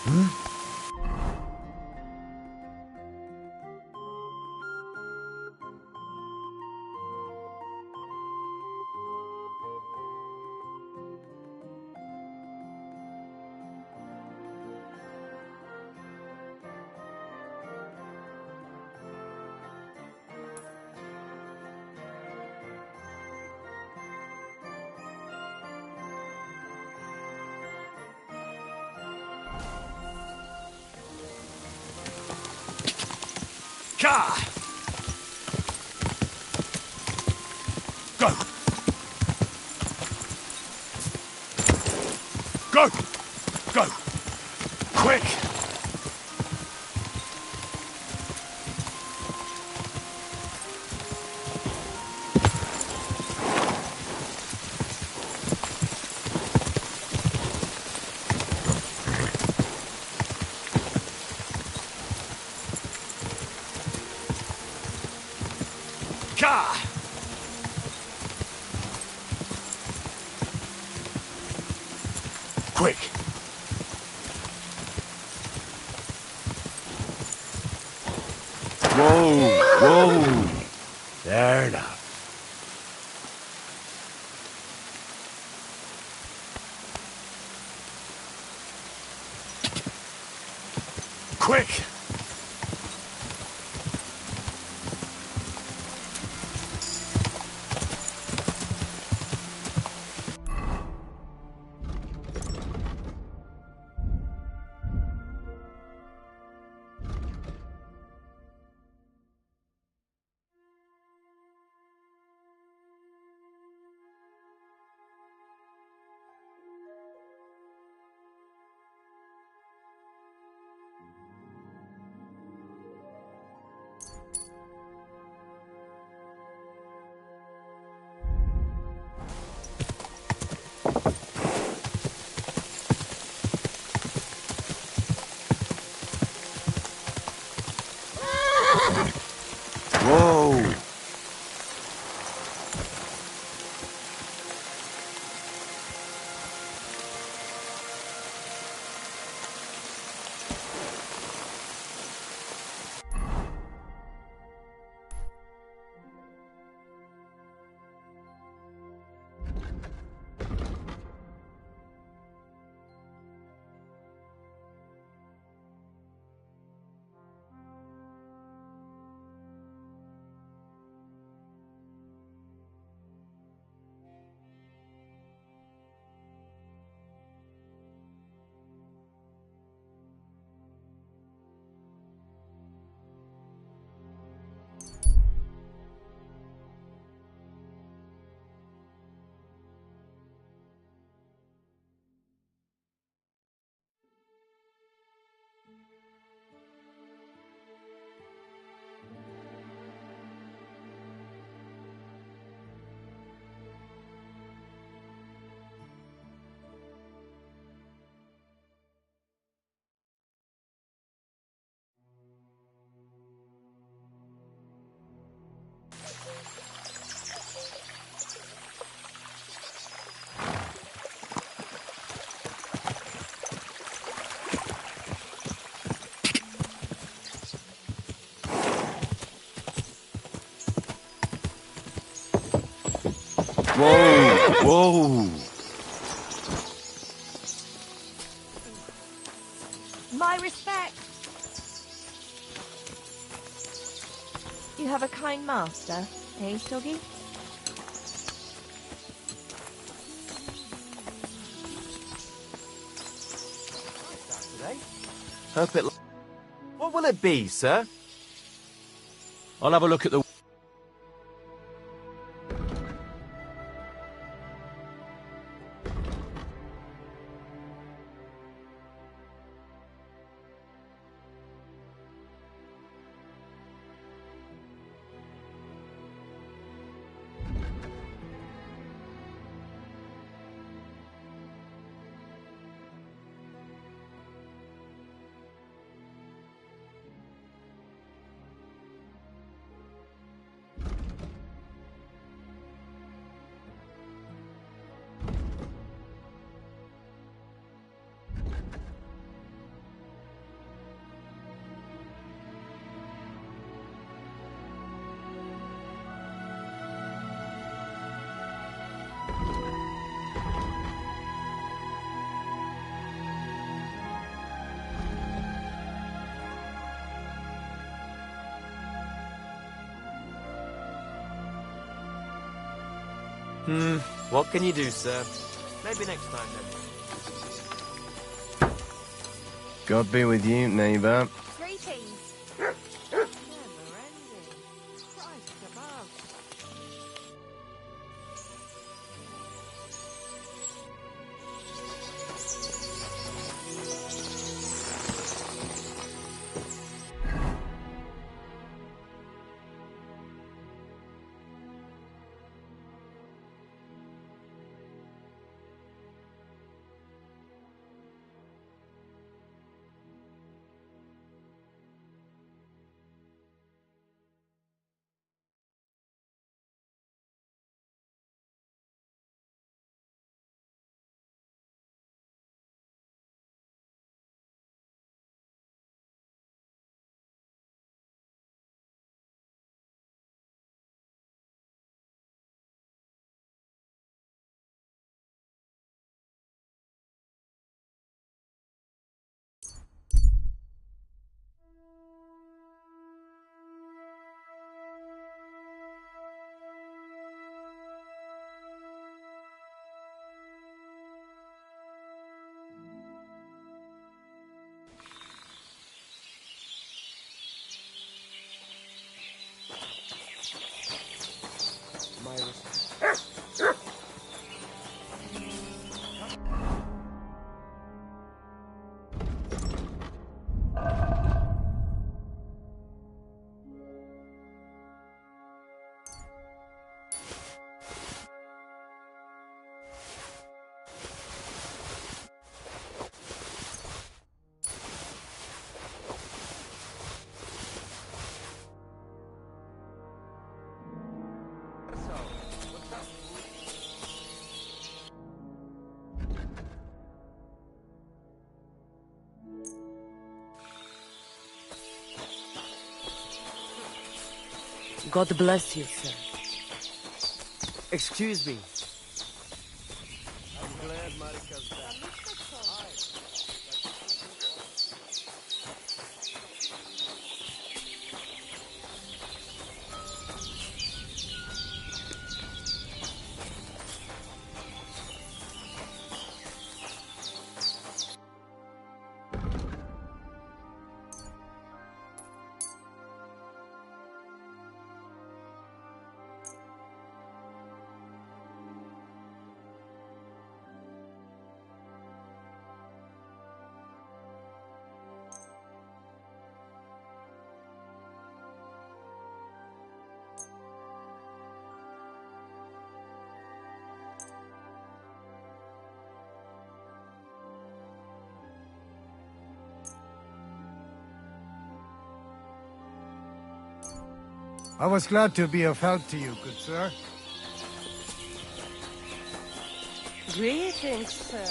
Hmm? Ka! Go! Go! Go! Quick! Ka! Quick! Whoa! Whoa! There now. Quick! Whoa! Whoa! Whoa! My respect. You have a kind master, eh, Stoggy? Hope it... What will it be, sir? I'll have a look at the... What can you do, sir? Maybe next time, then. God be with you, neighbor. Greetings. Never ending. Christ above. God bless you, sir. Excuse me. I'm glad Marika's back. I was glad to be of help to you, good sir. Greetings, sir.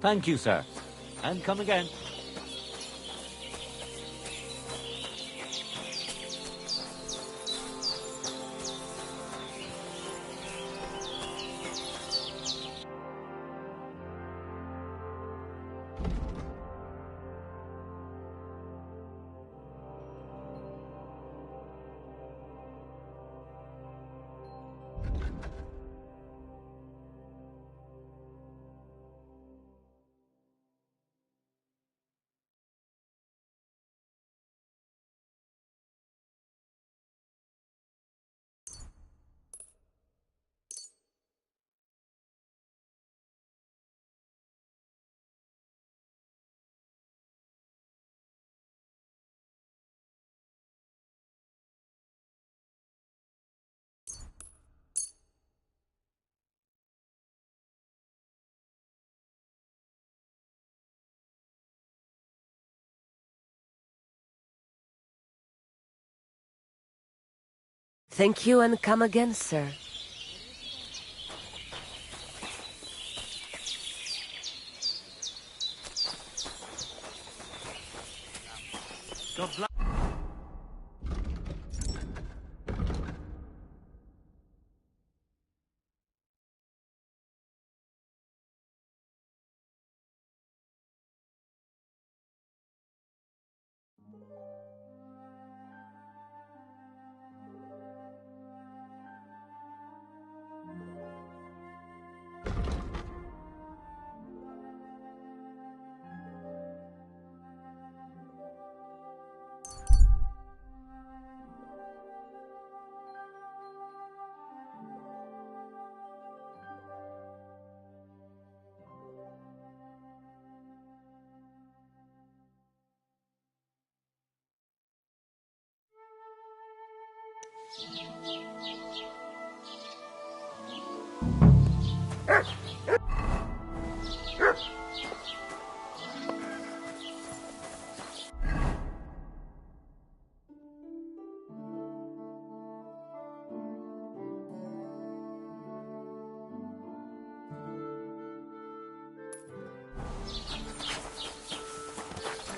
Thank you, sir. And come again. Thank you and come again, sir. God bless.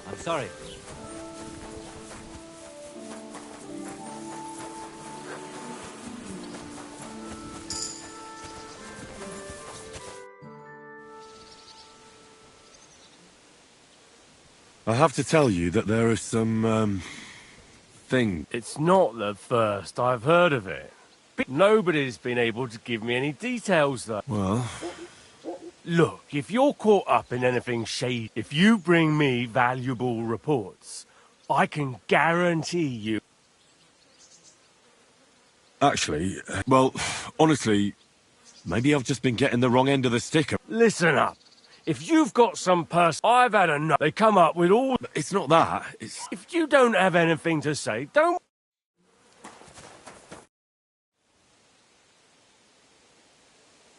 I'm sorry. I have to tell you that there is some, thing. It's not the first I've heard of it. Nobody's been able to give me any details, though. Well... Look, if you're caught up in anything shady, if you bring me valuable reports, I can guarantee you... Actually, well, honestly, maybe I've just been getting the wrong end of the stick. Listen up. If you've got some person... I've had enough. They come up with all... It's not that, it's... If you don't have anything to say, don't...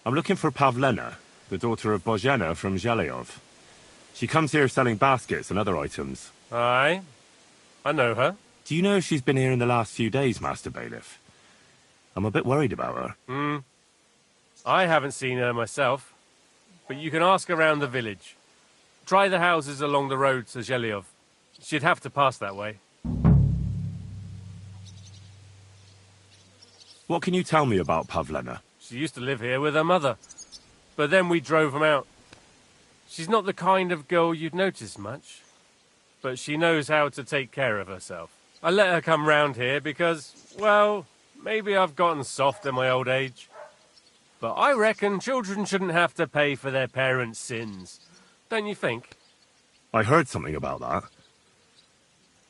I'm looking for Pavlena, the daughter of Bozhena from Zhelyov. She comes here selling baskets and other items. Aye. I know her. Do you know if she's been here in the last few days, Master Bailiff? I'm a bit worried about her. I haven't seen her myself, but you can ask around the village. Try the houses along the road to Zhelyov. She'd have to pass that way. What can you tell me about Pavlena? She used to live here with her mother, but then we drove them out. She's not the kind of girl you'd notice much, but she knows how to take care of herself. I let her come round here because, well, maybe I've gotten soft in my old age. But I reckon children shouldn't have to pay for their parents' sins. Don't you think? I heard something about that.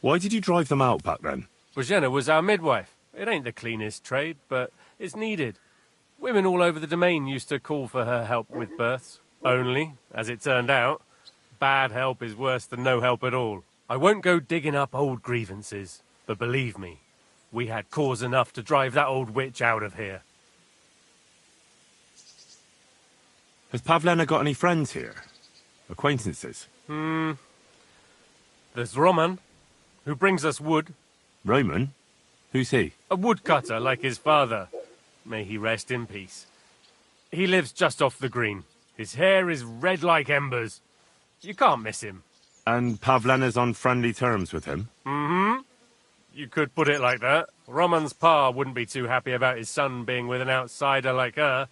Why did you drive them out back then? Bozhena was our midwife. It ain't the cleanest trade, but it's needed. Women all over the domain used to call for her help with births. Only, as it turned out, bad help is worse than no help at all. I won't go digging up old grievances, but believe me, we had cause enough to drive that old witch out of here. Has Pavlena got any friends here? Acquaintances? There's Roman, who brings us wood. Roman? Who's he? A woodcutter like his father. May he rest in peace. He lives just off the green. His hair is red like embers. You can't miss him. And Pavlena's on friendly terms with him? You could put it like that. Roman's pa wouldn't be too happy about his son being with an outsider like her.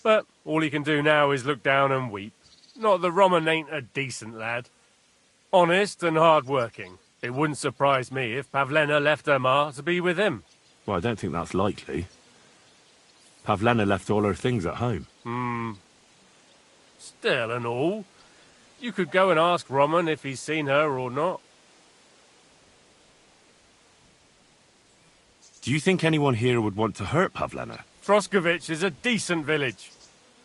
But all he can do now is look down and weep. Not that Roman ain't a decent lad. Honest and hard-working. It wouldn't surprise me if Pavlena left her ma to be with him. Well, I don't think that's likely. Pavlena left all her things at home. Still and all, you could go and ask Roman if he's seen her or not. Do you think anyone here would want to hurt Pavlena? Troskovich is a decent village.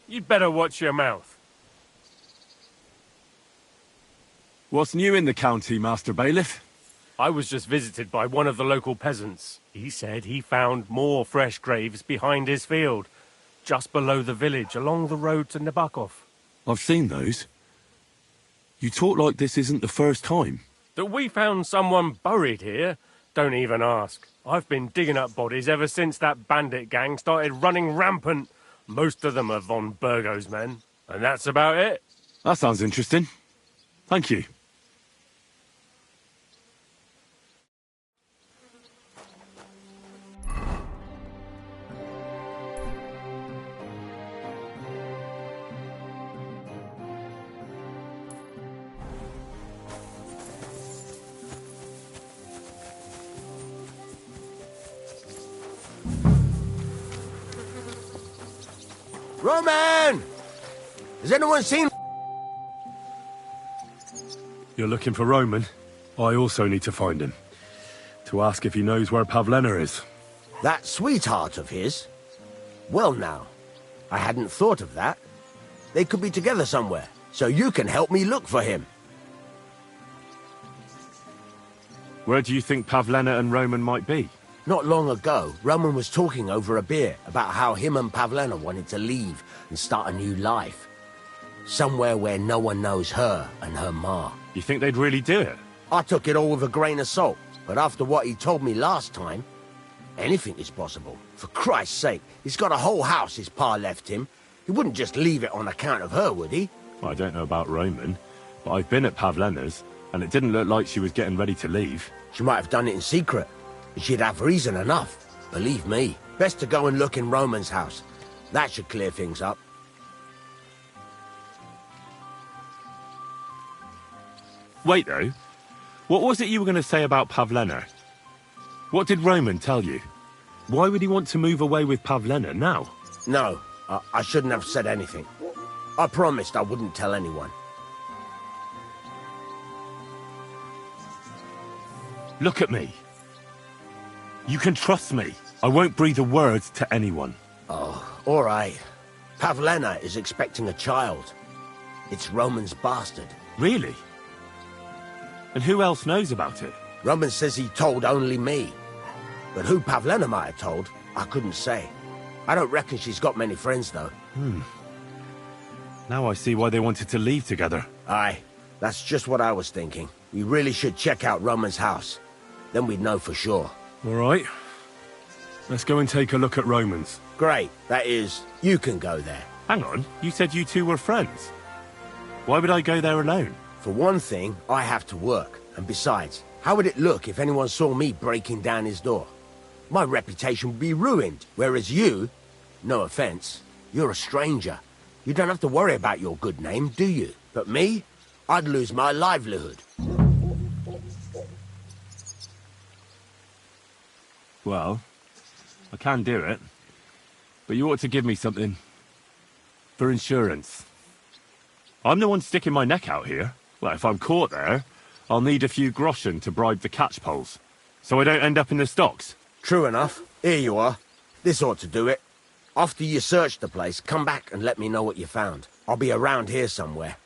You'd better watch your mouth. What's new in the county, Master Bailiff? I was just visited by one of the local peasants. He said he found more fresh graves behind his field, just below the village, along the road to Nabokov. I've seen those. You talk like this isn't the first time. That we found someone buried here, Don't even ask. I've been digging up bodies ever since that bandit gang started running rampant. Most of them are von Burgo's men, and that's about it. That sounds interesting. Thank you. Roman! Has anyone seen... You're looking for Roman? I also need to find him. To ask if he knows where Pavlena is. That sweetheart of his? Well now, I hadn't thought of that. They could be together somewhere, so you can help me look for him. Where do you think Pavlena and Roman might be? Not long ago, Roman was talking over a beer about how him and Pavlena wanted to leave and start a new life. Somewhere where no one knows her and her ma. You think they'd really do it? I took it all with a grain of salt, but after what he told me last time, anything is possible. For Christ's sake, he's got a whole house his pa left him. He wouldn't just leave it on account of her, would he? Well, I don't know about Roman, but I've been at Pavlena's, and it didn't look like she was getting ready to leave. She might have done it in secret. She'd have reason enough, believe me. Best to go and look in Roman's house. That should clear things up. Wait, though. What was it you were going to say about Pavlena? What did Roman tell you? Why would he want to move away with Pavlena now? No, I shouldn't have said anything. I promised I wouldn't tell anyone. Look at me. You can trust me. I won't breathe a word to anyone. Oh, all right. Pavlena is expecting a child. It's Roman's bastard. Really? And who else knows about it? Roman says he told only me. But who Pavlena might have told, I couldn't say. I don't reckon she's got many friends, though. Now I see why they wanted to leave together. Aye, that's just what I was thinking. We really should check out Roman's house. Then we'd know for sure. All right. Let's go and take a look at Roman's. Great. That is, you can go there. Hang on, you said you two were friends. Why would I go there alone? For one thing, I have to work. And besides, how would it look if anyone saw me breaking down his door? My reputation would be ruined. Whereas you, no offense, you're a stranger. You don't have to worry about your good name, do you? But me, I'd lose my livelihood. Well, I can do it. But you ought to give me something for insurance. I'm the one sticking my neck out here. Well, if I'm caught there, I'll need a few groschen to bribe the catchpoles, so I don't end up in the stocks. True enough. Here you are. This ought to do it. After you search the place, come back and let me know what you found. I'll be around here somewhere.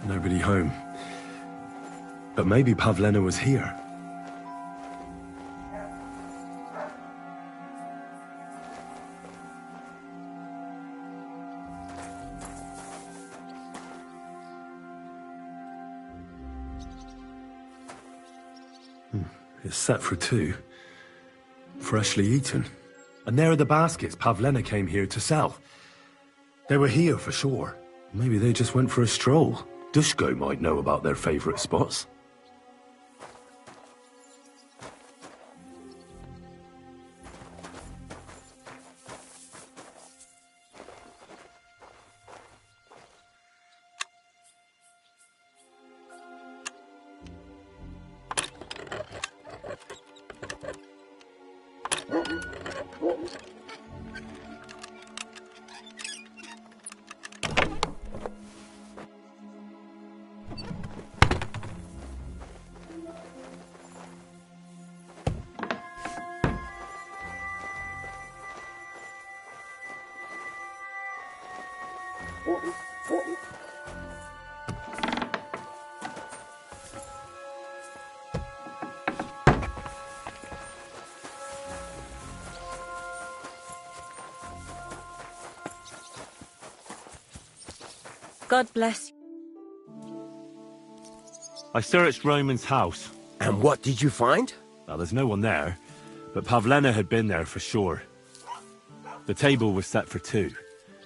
Nobody home. But maybe Pavlena was here. It's set for 2. Freshly eaten. And there are the baskets Pavlena came here to sell. They were here for sure. Maybe they just went for a stroll. Dushko might know about their favorite spots. God bless you. I searched Roman's house. And what did you find? Well, there's no one there, but Pavlena had been there for sure. The table was set for 2,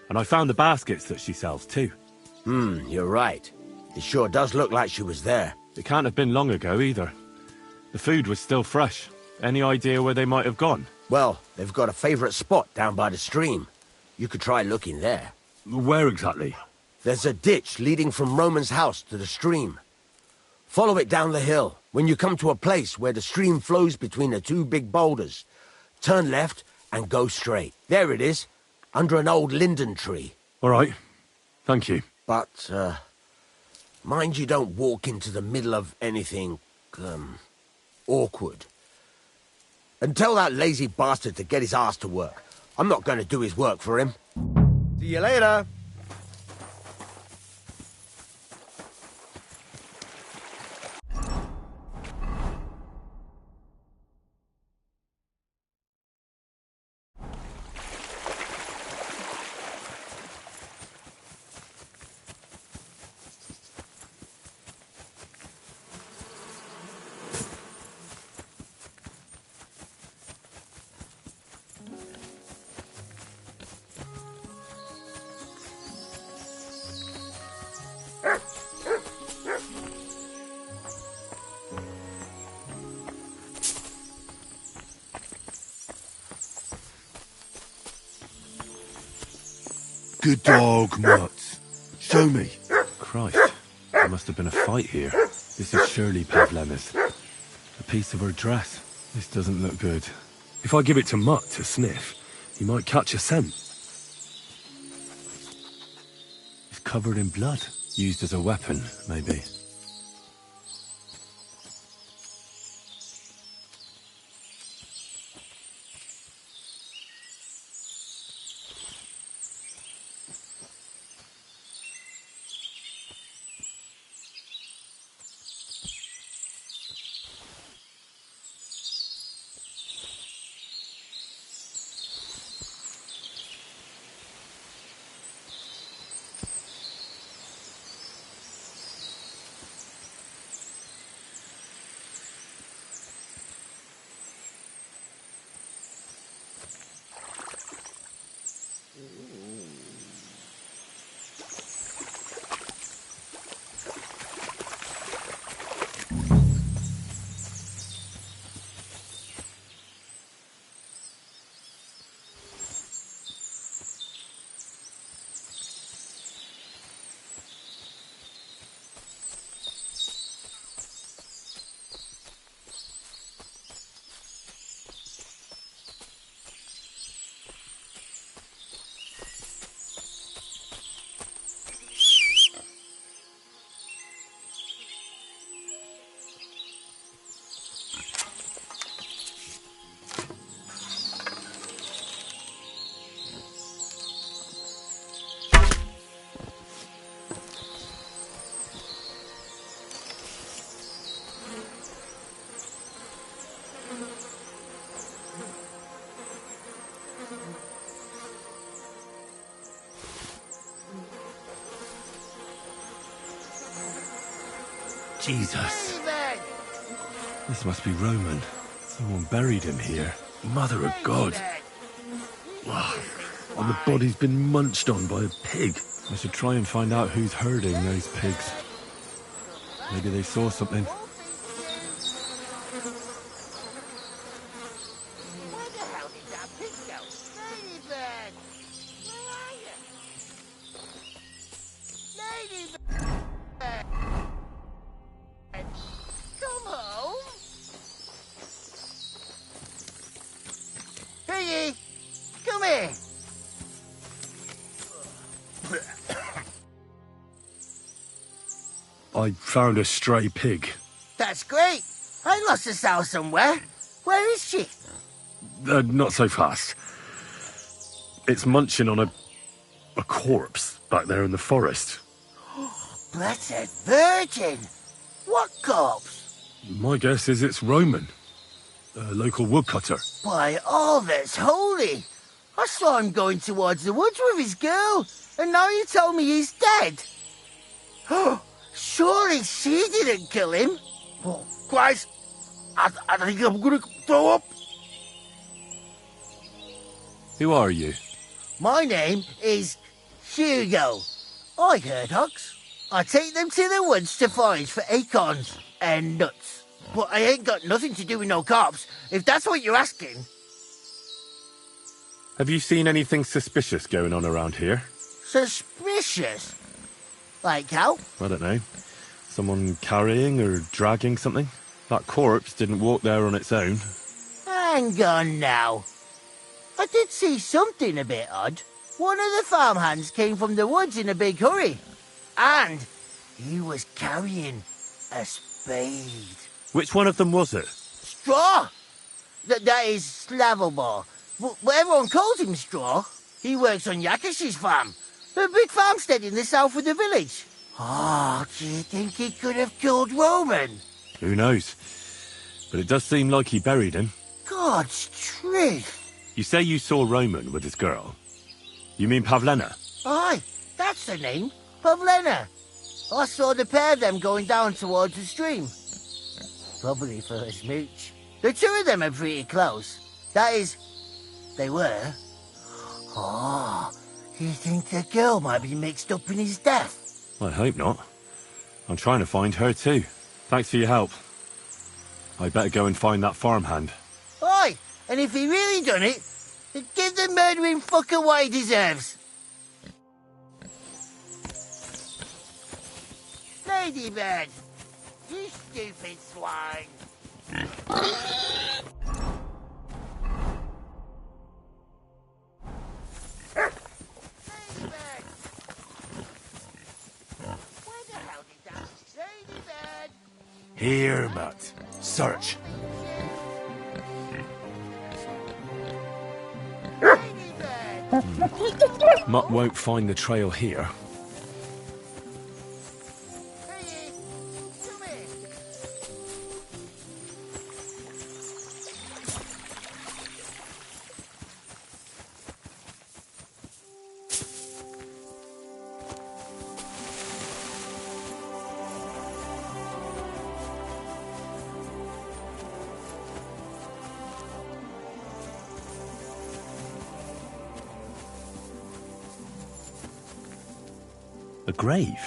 and I found the baskets that she sells too. You're right. It sure does look like she was there. It can't have been long ago either. The food was still fresh. Any idea where they might have gone? Well, they've got a favorite spot down by the stream. You could try looking there. Where exactly? There's a ditch leading from Roman's house to the stream. Follow it down the hill. When you come to a place where the stream flows between the 2 big boulders, turn left and go straight. There it is, under an old linden tree. All right. Thank you. But, mind you don't walk into the middle of anything, awkward. And tell that lazy bastard to get his ass to work. I'm not going to do his work for him. See you later. Good dog, Mutt. Show me. Christ, there must have been a fight here. This is surely Pavlena's. A piece of her dress. This doesn't look good. If I give it to Mutt to sniff, he might catch a scent. It's covered in blood. Used as a weapon, maybe. Jesus. This must be Roman. Someone buried him here. Mother of God. Wow. And the body's been munched on by a pig. I should try and find out who's herding those pigs. Maybe they saw something. Piggy, come here. I found a stray pig. That's great. I lost a sow somewhere. Where is she? Not so fast. It's munching on a corpse back there in the forest. Blessed Virgin! What corpse? My guess is it's Roman, a local woodcutter. By all that's holy! I saw him going towards the woods with his girl, and now you tell me he's dead. Surely she didn't kill him. Oh, Christ! I think I'm gonna throw up. Who are you? My name is Hugo. I herd hogs. I take them to the woods to forage for acorns and nuts. But I ain't got nothing to do with no cops, if that's what you're asking. Have you seen anything suspicious going on around here? Suspicious? Like how? I don't know. Someone carrying or dragging something? That corpse didn't walk there on its own. Hang on now. I did see something a bit odd. One of the farmhands came from the woods in a big hurry. And he was carrying a spade. Which one of them was it? Straw! That is Slavobor. But everyone calls him Straw. He works on Yakish's farm. A big farmstead in the south of the village. Oh, do you think he could have killed Roman? Who knows? But it does seem like he buried him. God's truth. You say you saw Roman with his girl. You mean Pavlena? Aye, that's the name. Pavlena. I saw the pair of them going down towards the stream. Probably for a smooch. The two of them are pretty close. That is, they were. Oh, you think the girl might be mixed up in his death? I hope not. I'm trying to find her too. Thanks for your help. I better go and find that farmhand. Aye, and if he really done it, then give the murdering fucker what he deserves. Ladybird, you stupid swine. Here, Mutt. Search. Mutt won't find the trail here. A grave?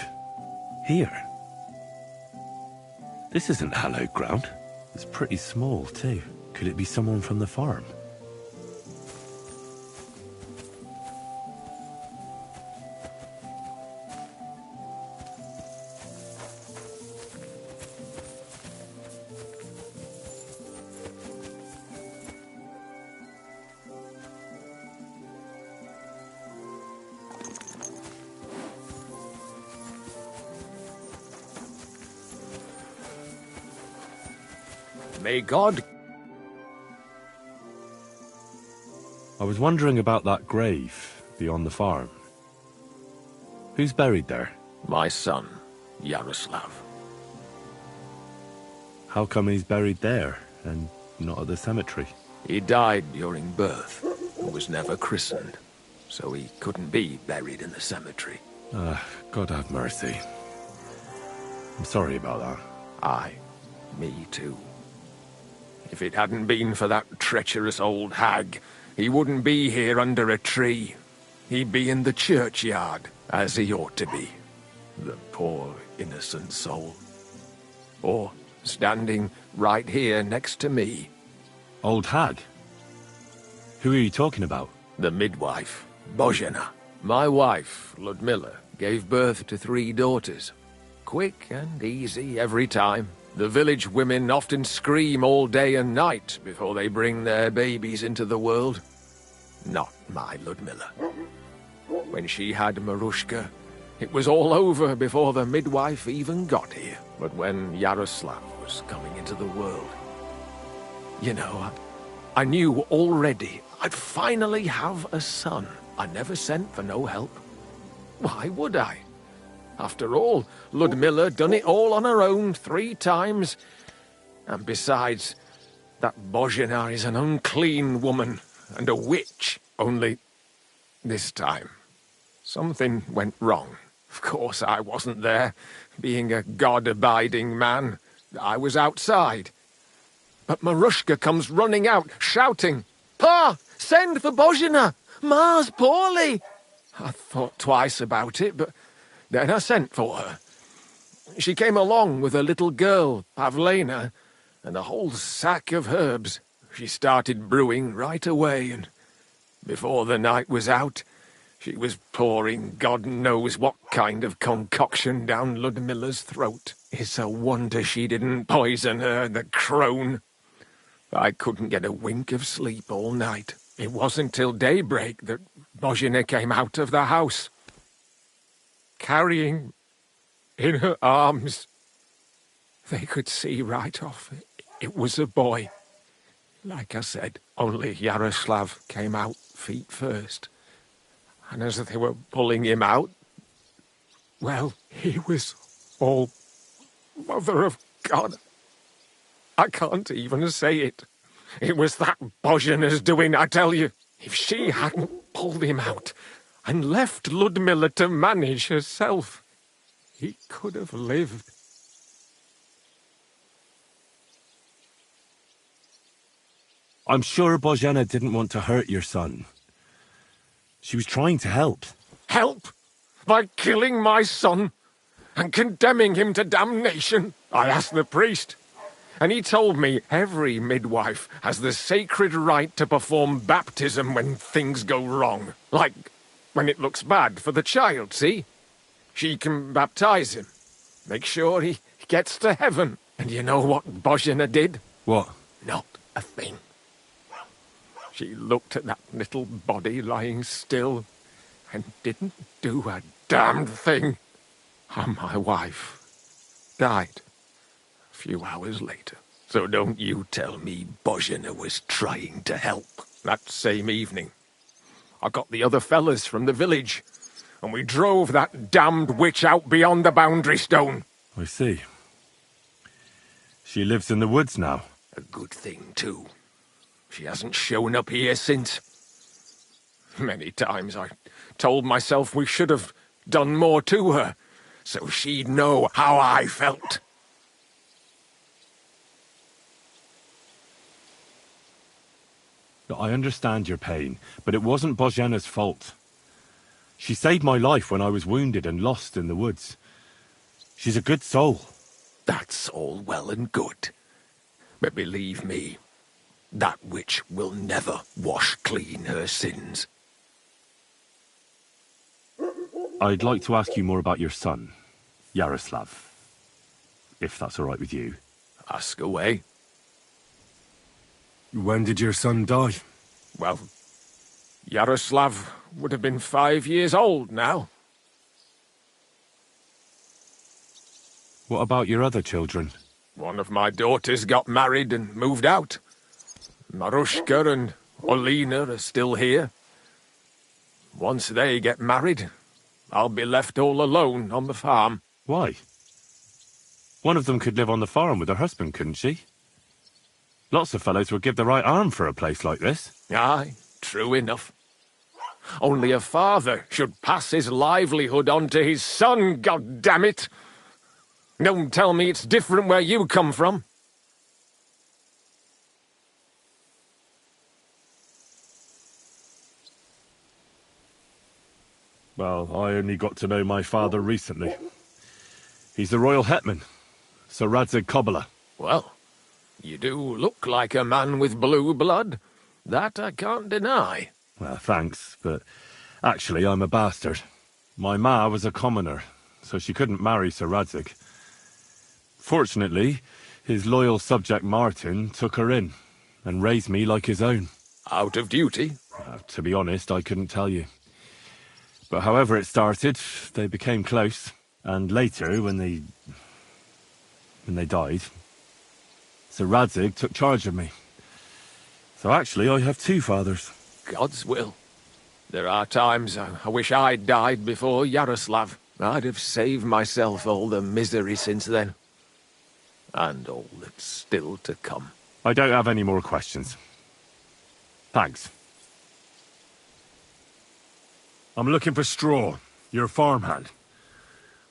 Here? This isn't hallowed ground. It's pretty small, too. Could it be someone from the farm? May God... I was wondering about that grave beyond the farm. Who's buried there? My son, Yaroslav. How come he's buried there and not at the cemetery? He died during birth and was never christened, so he couldn't be buried in the cemetery. God have mercy. I'm sorry about that. Aye, me too. If it hadn't been for that treacherous old hag, he wouldn't be here under a tree. He'd be in the churchyard, as he ought to be. The poor, innocent soul. Or standing right here next to me. Old hag? Who are you talking about? The midwife, Bozhena. My wife, Ludmilla, gave birth to 3 daughters. Quick and easy every time. The village women often scream all day and night before they bring their babies into the world. Not my Ludmilla. When she had Marushka, it was all over before the midwife even got here. But when Yaroslav was coming into the world, you know, I knew already I'd finally have a son. I never sent for no help. Why would I? After all, Ludmilla done it all on her own 3 times. And besides, that Bozhena is an unclean woman and a witch. Only this time, something went wrong. Of course, I wasn't there. Being a God-abiding man, I was outside. But Marushka comes running out, shouting, "Pa, send for Bozhena! Ma's poorly!" I thought twice about it, but then I sent for her. She came along with a little girl, Pavlena, and a whole sack of herbs. She started brewing right away, and before the night was out, she was pouring God knows what kind of concoction down Ludmilla's throat. It's a wonder she didn't poison her, the crone. I couldn't get a wink of sleep all night. It wasn't till daybreak that Bozhena came out of the house, carrying in her arms. They could see right off it was a boy. Like I said, only Yaroslav came out feet first. And as they were pulling him out, well, he was all Mother of God. I can't even say it. It was that Bozhena's doing, I tell you. If she hadn't pulled him out and left Ludmilla to manage herself, he could have lived. I'm sure Bozhena didn't want to hurt your son. She was trying to help. Help? By killing my son and condemning him to damnation? I asked the priest, and he told me every midwife has the sacred right to perform baptism when things go wrong. Like when it looks bad for the child, see? She can baptize him, make sure he gets to heaven. And you know what Bozhena did? What? Not a thing. She looked at that little body lying still and didn't do a damned thing. And my wife died a few hours later. So don't you tell me Bozhena was trying to help. That same evening, I got the other fellas from the village, and we drove that damned witch out beyond the boundary stone. I see. She lives in the woods now. A good thing, too. She hasn't shown up here since. Many times I told myself we should have done more to her, so she'd know how I felt. I understand your pain, but it wasn't Bozhena's fault. She saved my life when I was wounded and lost in the woods. She's a good soul. That's all well and good. But believe me, that witch will never wash clean her sins. I'd like to ask you more about your son, Yaroslav, if that's all right with you. Ask away. When did your son die? Well, Yaroslav would have been 5 years old now. What about your other children? One of my daughters got married and moved out. Marushka and Olina are still here. Once they get married, I'll be left all alone on the farm. Why? One of them could live on the farm with her husband, couldn't she? Lots of fellows would give the right arm for a place like this. Aye, true enough. Only a father should pass his livelihood on to his son, goddammit! Don't tell me it's different where you come from. Well, I only got to know my father recently. He's the royal hetman, Sir Radzig Kobyla. Well, you do look like a man with blue blood. That I can't deny. Well, thanks, but actually I'm a bastard. My ma was a commoner, so she couldn't marry Sir Radzig. Fortunately, his loyal subject Martin took her in and raised me like his own. Out of duty? To be honest, I couldn't tell you. But however it started, they became close, and later, when they died, Sir Radzig took charge of me. So actually, I have two fathers. God's will. There are times I wish I'd died before Yaroslav. I'd have saved myself all the misery since then. And all that's still to come. I don't have any more questions. Thanks. I'm looking for Straw, your farmhand.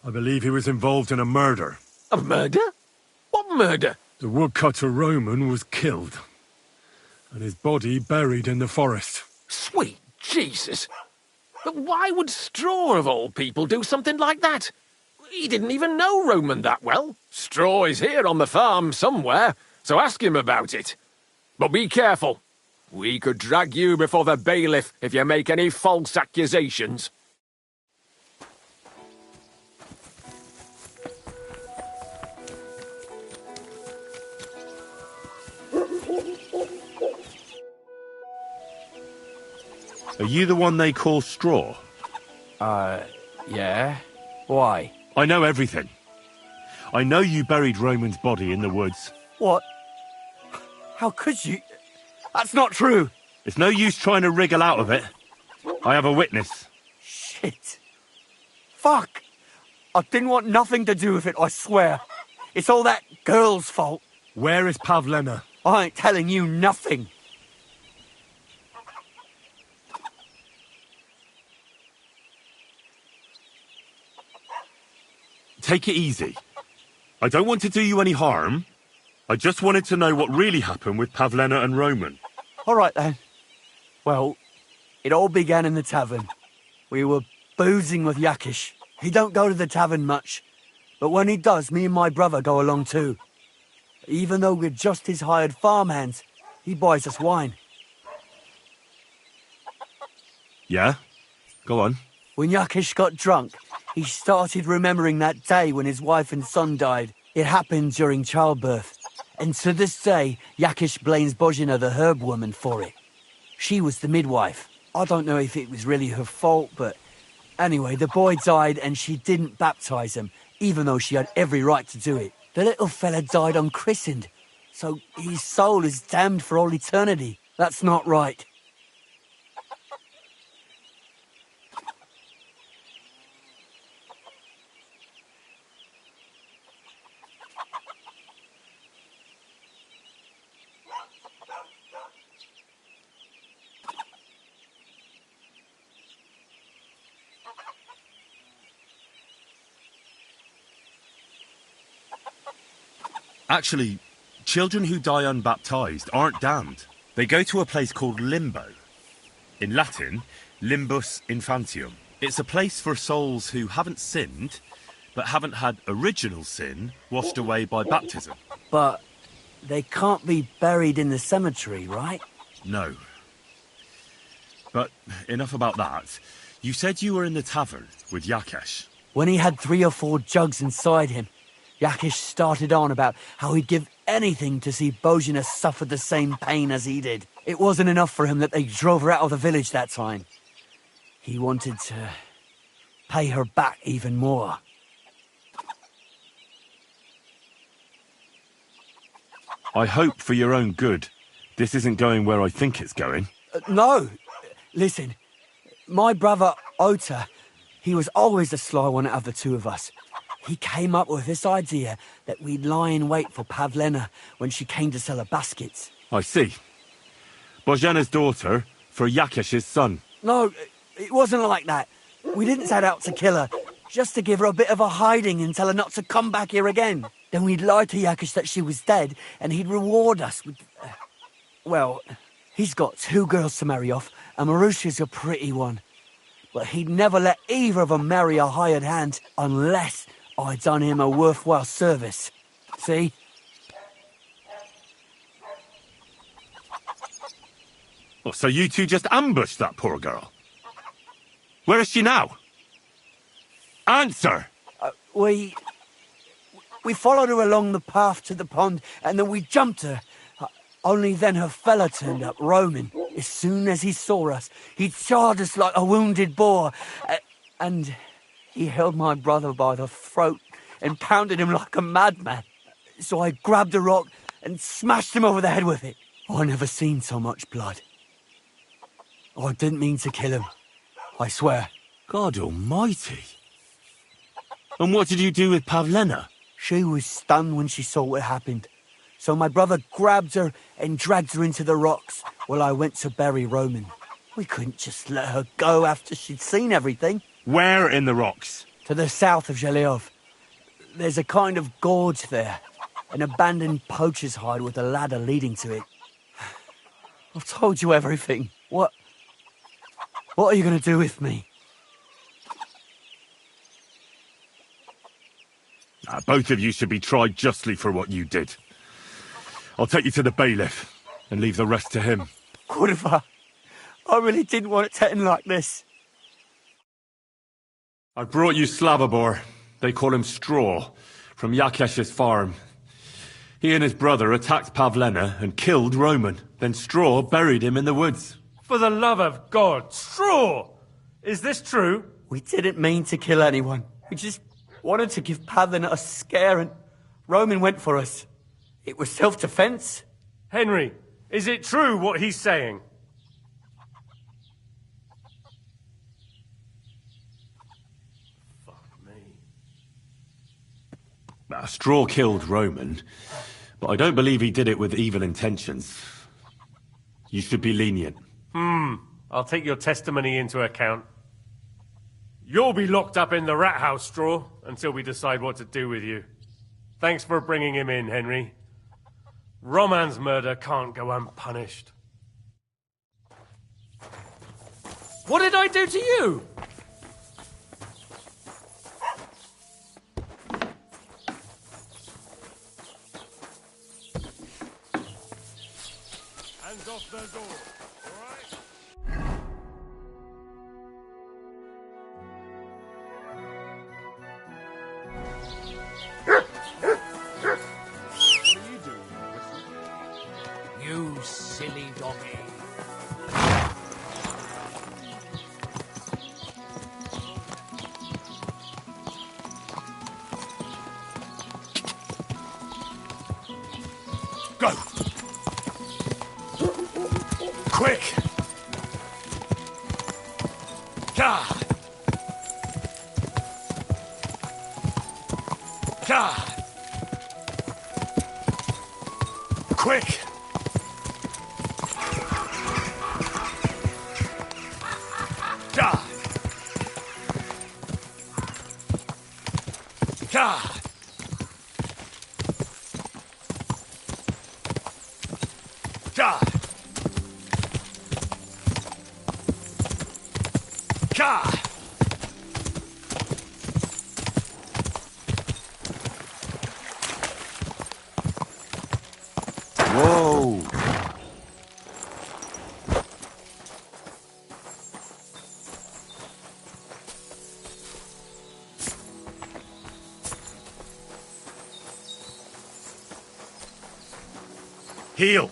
I believe he was involved in a murder. A murder? What murder? The woodcutter Roman was killed, and his body buried in the forest. Sweet Jesus! But why would Straw, of all people, do something like that? He didn't even know Roman that well. Straw is here on the farm somewhere, so ask him about it. But be careful. We could drag you before the bailiff if you make any false accusations. Are you the one they call Straw? Yeah. Why? I know everything. I know you buried Roman's body in the woods. What? How could you? That's not true. It's no use trying to wriggle out of it. I have a witness. Shit. Fuck. I didn't want nothing to do with it, I swear. It's all that girl's fault. Where is Pavlena? I ain't telling you nothing. Take it easy. I don't want to do you any harm. I just wanted to know what really happened with Pavlena and Roman. All right, then. Well, it all began in the tavern. We were boozing with Yakish. He don't go to the tavern much, but when he does, me and my brother go along too. Even though we're just his hired farmhands, he buys us wine. Yeah? Go on. When Yakish got drunk, he started remembering that day when his wife and son died. It happened during childbirth. And to this day, Yakish blames Bozhina, the herb woman, for it. She was the midwife. I don't know if it was really her fault, but anyway, the boy died and she didn't baptize him, even though she had every right to do it. The little fella died unchristened, so his soul is damned for all eternity. That's not right. Actually, children who die unbaptized aren't damned. They go to a place called Limbo. In Latin, limbus infantium. It's a place for souls who haven't sinned, but haven't had original sin washed away by baptism. But they can't be buried in the cemetery, right? No. But enough about that. You said you were in the tavern with Yakesh. When he had 3 or 4 jugs inside him, Yakish started on about how he'd give anything to see Bozhina suffer the same pain as he did. It wasn't enough for him that they drove her out of the village that time. He wanted to pay her back even more. I hope for your own good this isn't going where I think it's going. No. Listen, my brother Ota, he was always the sly one out of the two of us. He came up with this idea that we'd lie in wait for Pavlena when she came to sell her baskets. I see. Bozhena's daughter for Yakesh's son. No, it wasn't like that. We didn't set out to kill her, just to give her a bit of a hiding and tell her not to come back here again. Then we'd lie to Yakesh that she was dead, and he'd reward us with... well, he's got 2 girls to marry off, and Marusha's a pretty one. but he'd never let either of them marry a hired hand unless I'd done him a worthwhile service. See? Oh, so you two just ambushed that poor girl? Where is she now? Answer! We followed her along the path to the pond, and then we jumped her. Only then her fella turned up, Roman. As soon as he saw us, he charged us like a wounded boar. And he held my brother by the throat and pounded him like a madman. So I grabbed a rock and smashed him over the head with it. I never seen so much blood. I didn't mean to kill him, I swear. God almighty. And what did you do with Pavlena? She was stunned when she saw what happened. So my brother grabbed her and dragged her into the rocks while I went to bury Roman. We couldn't just let her go after she'd seen everything. Where in the rocks? To the south of Zhelyov. There's a kind of gorge there. An abandoned poacher's hide with a ladder leading to it. I've told you everything. What are you going to do with me? Both of you should be tried justly for what you did. I'll take you to the bailiff and leave the rest to him. Kurva, I really didn't want it to end like this. I brought you Slavobor. They call him Straw, from Yakesh's farm. He and his brother attacked Pavlena and killed Roman. Then Straw buried him in the woods. For the love of God, Straw! Is this true? We didn't mean to kill anyone. We just wanted to give Pavlena a scare, and Roman went for us. It was self-defense. Henry, is it true what he's saying? Fuck me. Straw killed Roman, but I don't believe he did it with evil intentions. You should be lenient. I'll take your testimony into account. You'll be locked up in the rat house, Straw, until we decide what to do with you. Thanks for bringing him in, Henry. Roman's murder can't go unpunished. What did I do to you? Hands off the door, all right? You silly doggy. Go! Quick! God! God! Quick! God! God! God! God! Whoa! Heal!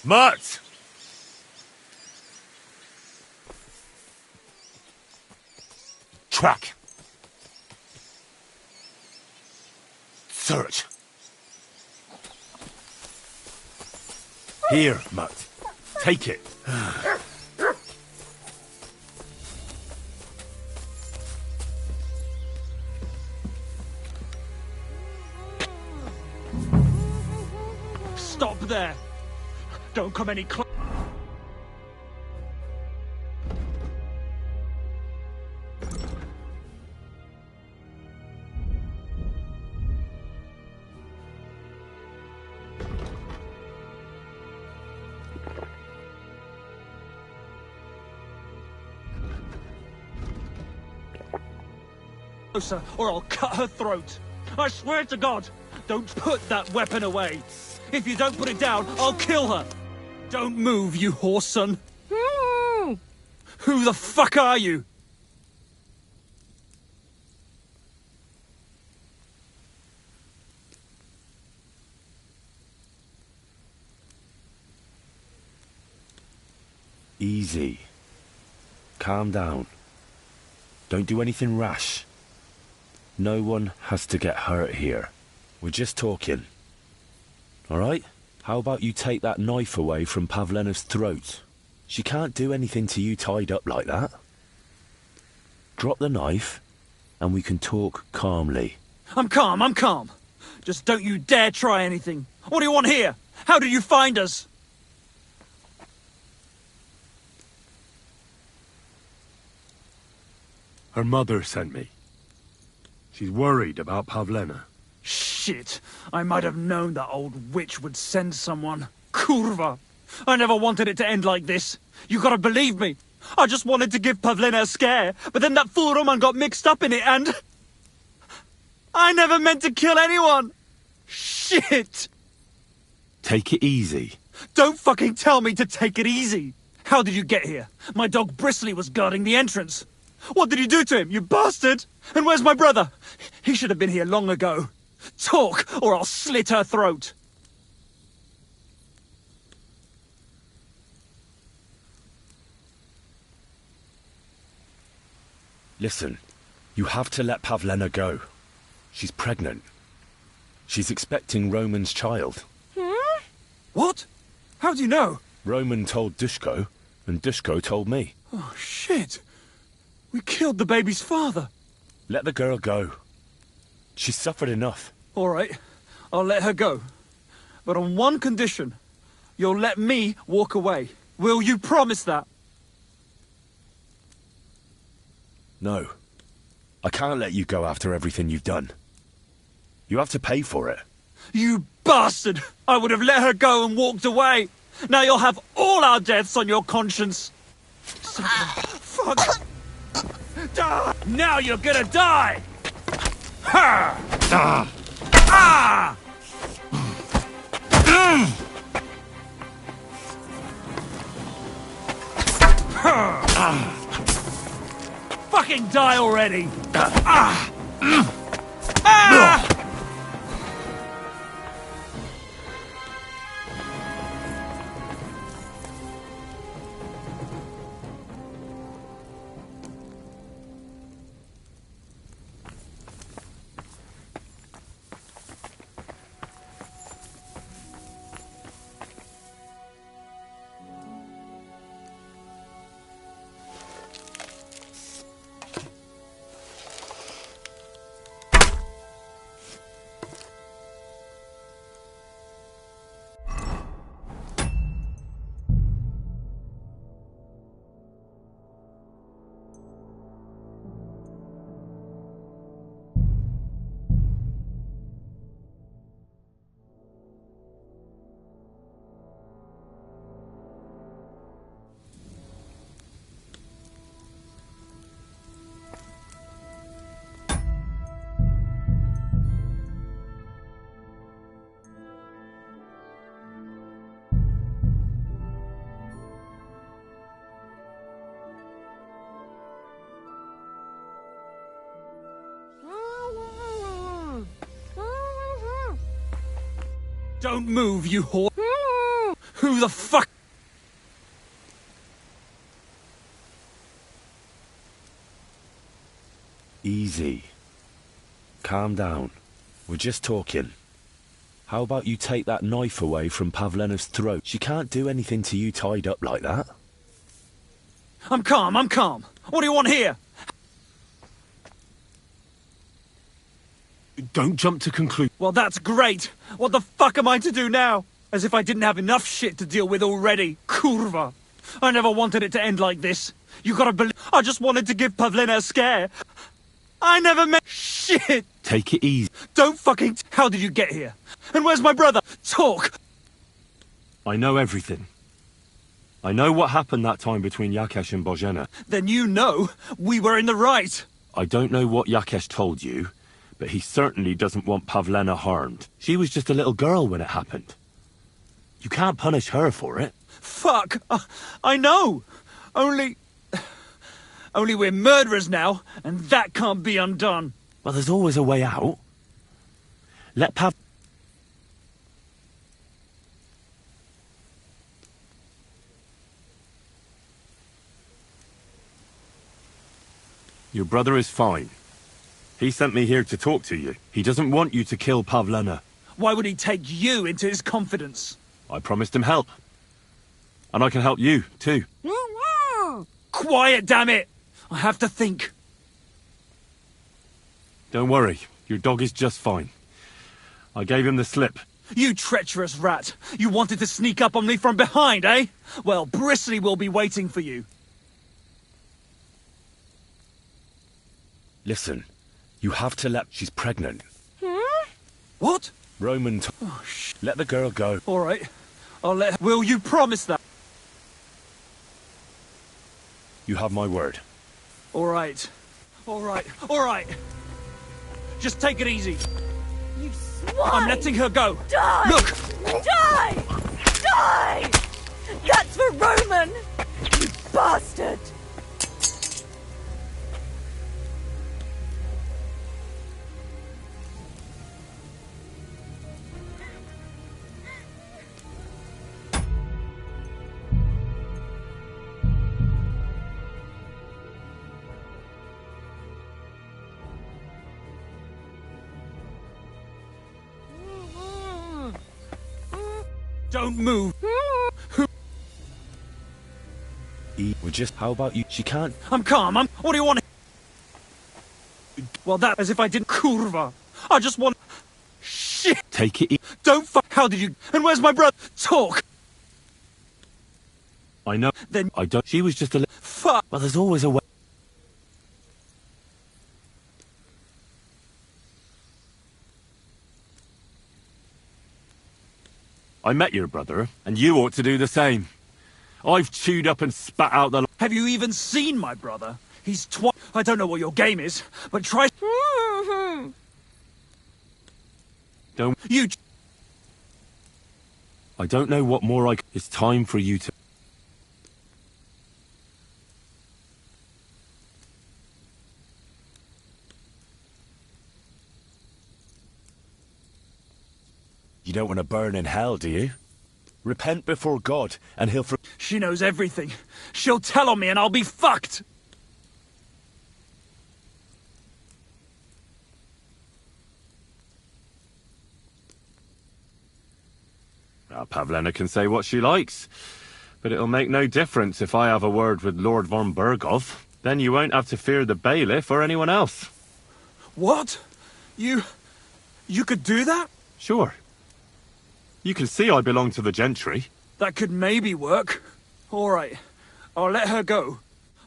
Mutt! Track. Search. Here, Mutt. Take it. Stop there! Don't come any closer. Or I'll cut her throat. I swear to God, don't put that weapon away. If you don't put it down, I'll kill her! Don't move, you horse son! Who the fuck are you? Easy. Calm down. Don't do anything rash. No one has to get hurt here. We're just talking. Alright? How about you take that knife away from Pavlena's throat? She can't do anything to you tied up like that. Drop the knife, and we can talk calmly. I'm calm. Just don't you dare try anything. What do you want here? How did you find us? Her mother sent me. She's worried about Pavlena. Shit! I might have known that old witch would send someone. Kurva! I never wanted it to end like this. You gotta believe me. I just wanted to give Pavlena a scare, but then that fool Roman got mixed up in it and... I never meant to kill anyone! Shit! Take it easy. Don't fucking tell me to take it easy! How did you get here? My dog Bristly was guarding the entrance. What did you do to him, you bastard? And where's my brother? He should have been here long ago. Talk, or I'll slit her throat. Listen, you have to let Pavlena go. She's pregnant. She's expecting Roman's child. What? How do you know? Roman told Dushko, and Dushko told me. Oh, shit. We killed the baby's father. Let the girl go. She's suffered enough. All right, I'll let her go. But on one condition. You'll let me walk away. Will you promise that? No. I can't let you go after everything you've done. You have to pay for it. You bastard! I would have let her go and walked away. Now you'll have all our deaths on your conscience. Fuck. Now you're gonna die! Ha! Ah! Fucking die already! Ah! Ah! Don't move, you whore! Who the fuck? Easy. Calm down. We're just talking. How about you take that knife away from Pavlena's throat? She can't do anything to you tied up like that. I'm calm. What do you want here? Don't jump to conclusion. Well, that's great. What the fuck am I to do now? As if I didn't have enough shit to deal with already. Kurva. I never wanted it to end like this. You gotta believe... I just wanted to give Pavlena a scare. I never meant... Shit! Take it easy. Don't fucking... How did you get here? And where's my brother? Talk! I know everything. I know what happened that time between Yakesh and Bozhena. Then you know we were in the right. I don't know what Yakesh told you, but he certainly doesn't want Pavlena harmed. She was just a little girl when it happened. You can't punish her for it. Fuck! I know! Only we're murderers now, and that can't be undone. Well, there's always a way out. Let Pav... Your brother is fine. He sent me here to talk to you. He doesn't want you to kill Pavlena. Why would he take you into his confidence? I promised him help. And I can help you, too. Quiet, damn it! I have to think. Don't worry. Your dog is just fine. I gave him the slip. You treacherous rat! You wanted to sneak up on me from behind, eh? Well, Bristly will be waiting for you. Listen, you have to let... She's pregnant. What? Roman... Let the girl go. All right. I'll let her... Will you promise that? You have my word. All right. All right. All right. Just take it easy. You swine! I'm letting her go. Die! Look! Die! Die! That's for Roman! You bastard! Don't move. We're just... How about you? She can't... I'm calm. What do you want? Well, that as if I didn't... Kurva. I just want... Shit. Take it... Don't How did you... And where's my brother? Talk. I know. Then... I don't... She was just a... Fuck. Well, there's always a way... I met your brother, and you ought to do the same. I've chewed up and spat out the... Have you even seen my brother? He's I don't know what your game is, but try... Don't... You... I don't know what more It's time for you to... You don't want to burn in hell, do you? Repent before God, and he'll... She knows everything. She'll tell on me and I'll be fucked! Well, Pavlena can say what she likes, but it'll make no difference if I have a word with Lord von Berghoff. Then you won't have to fear the bailiff or anyone else. What? You could do that? Sure. You can see I belong to the gentry. That could maybe work. All right. I'll let her go.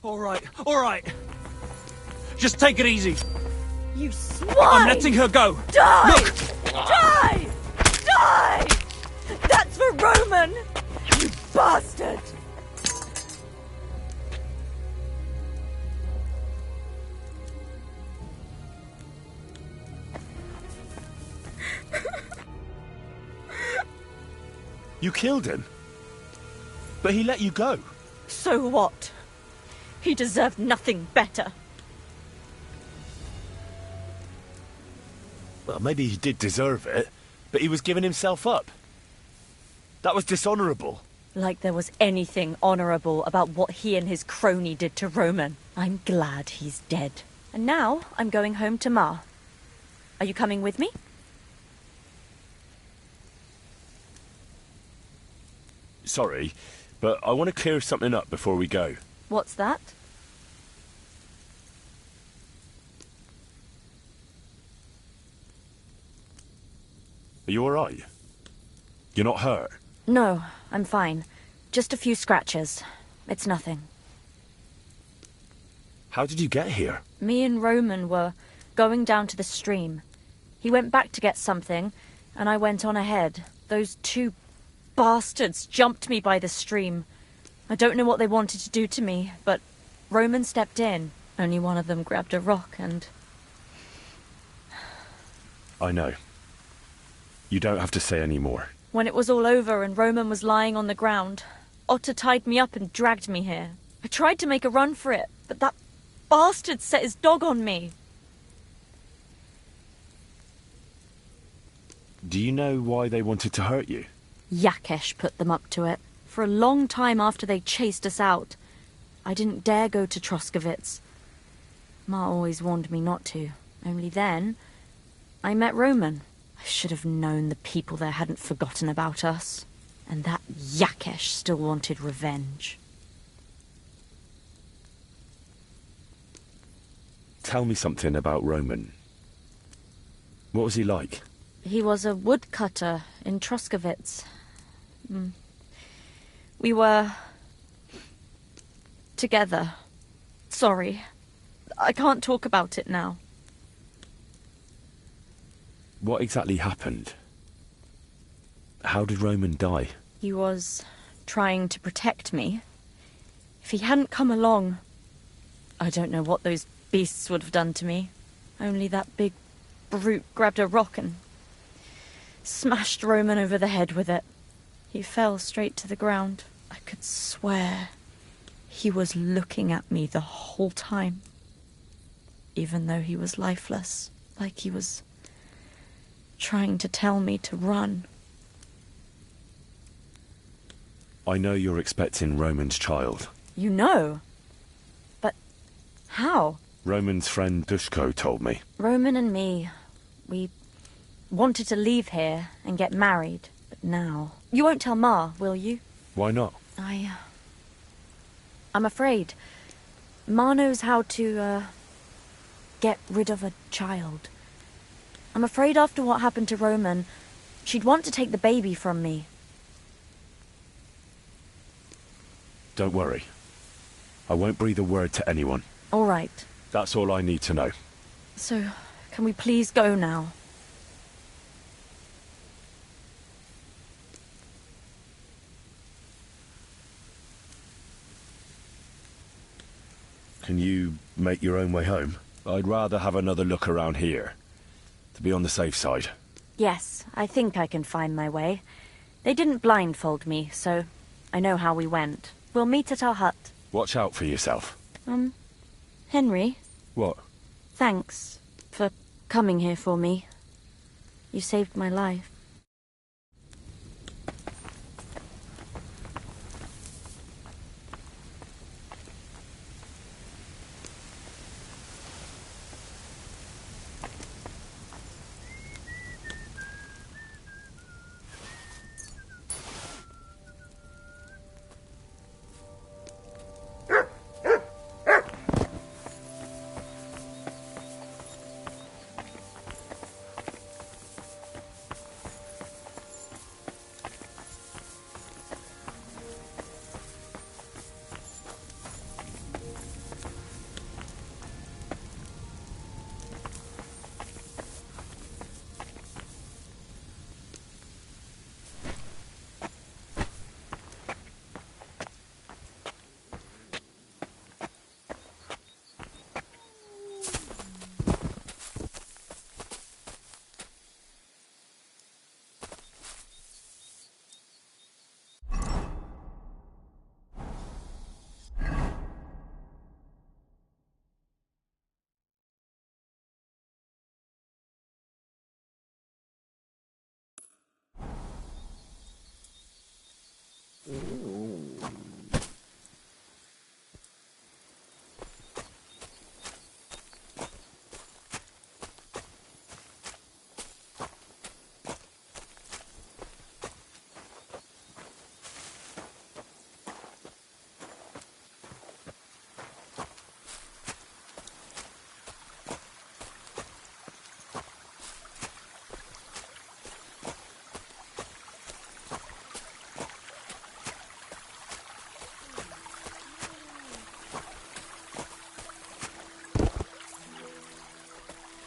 All right. All right. Just take it easy. You swine! I'm letting her go. Die! Look! Die! Die! That's for Roman! You bastard! You killed him. But he let you go. So what? He deserved nothing better. Well, maybe he did deserve it, but he was giving himself up. That was dishonourable. Like there was anything honourable about what he and his crony did to Roman. I'm glad he's dead. And now I'm going home to Ma. Are you coming with me? Sorry, but I want to clear something up before we go. What's that? Are you alright? You're not hurt? No, I'm fine. Just a few scratches. It's nothing. How did you get here? Me and Roman were going down to the stream. He went back to get something, and I went on ahead. Those two bastards jumped me by the stream. I don't know what they wanted to do to me, but Roman stepped in. Only one of them grabbed a rock and... I know. You don't have to say any more. When it was all over and Roman was lying on the ground, Otter tied me up and dragged me here. I tried to make a run for it, but that bastard set his dog on me. Do you know why they wanted to hurt you? Yakesh put them up to it. For a long time after they chased us out, I didn't dare go to Troskovitz. Ma always warned me not to. Only then, I met Roman. I should have known the people there hadn't forgotten about us. And that Yakesh still wanted revenge. Tell me something about Roman. What was he like? He was a woodcutter in Troskovitz. We were... together. Sorry. I can't talk about it now. What exactly happened? How did Roman die? He was trying to protect me. If he hadn't come along, I don't know what those beasts would have done to me. Only that big brute grabbed a rock and smashed Roman over the head with it. He fell straight to the ground. I could swear he was looking at me the whole time, even though he was lifeless, like he was trying to tell me to run. I know you're expecting Roman's child. You know? But how? Roman's friend Dushko told me. Roman and me, we wanted to leave here and get married, but now... You won't tell Ma, will you? Why not? I'm afraid. Ma knows how to, get rid of a child. I'm afraid after what happened to Roman, she'd want to take the baby from me. Don't worry. I won't breathe a word to anyone. All right. That's all I need to know. So, can we please go now? Can you make your own way home? I'd rather have another look around here, to be on the safe side. Yes, I think I can find my way. They didn't blindfold me, so I know how we went. We'll meet at our hut. Watch out for yourself. Henry? What? Thanks for coming here for me. You saved my life.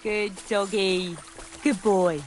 Good doggy. Good boy.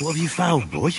What have you found, boy?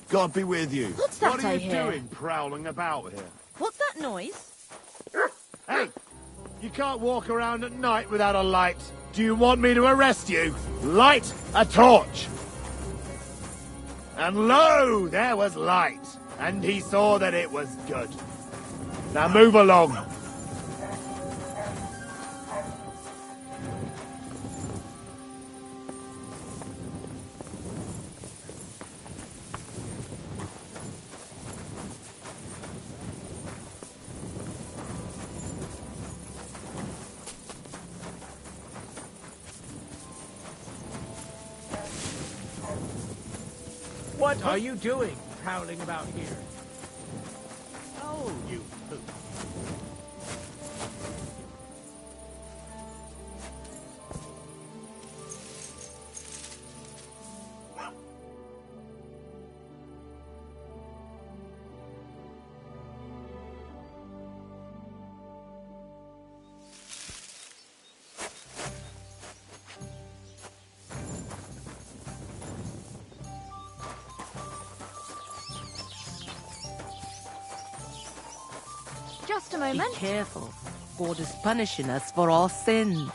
God be with you. What's that What are I you hear? doing prowling about here? What's that noise? Hey! You can't walk around at night without a light. Do you want me to arrest you? Light a torch! And lo, there was light, and he saw that it was good. Now move along. What are you doing, prowling about here? Oh, you poop. Just a Be moment. careful. God is punishing us for our sins.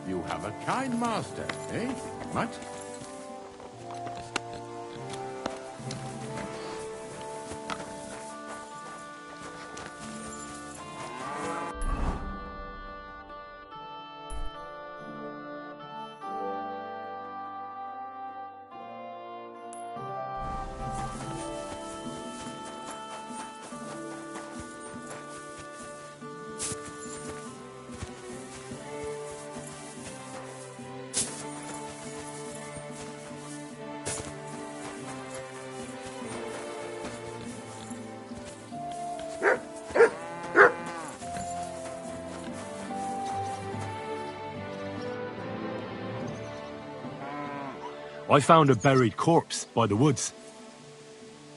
You have a kind master, eh, Mutt? I found a buried corpse by the woods.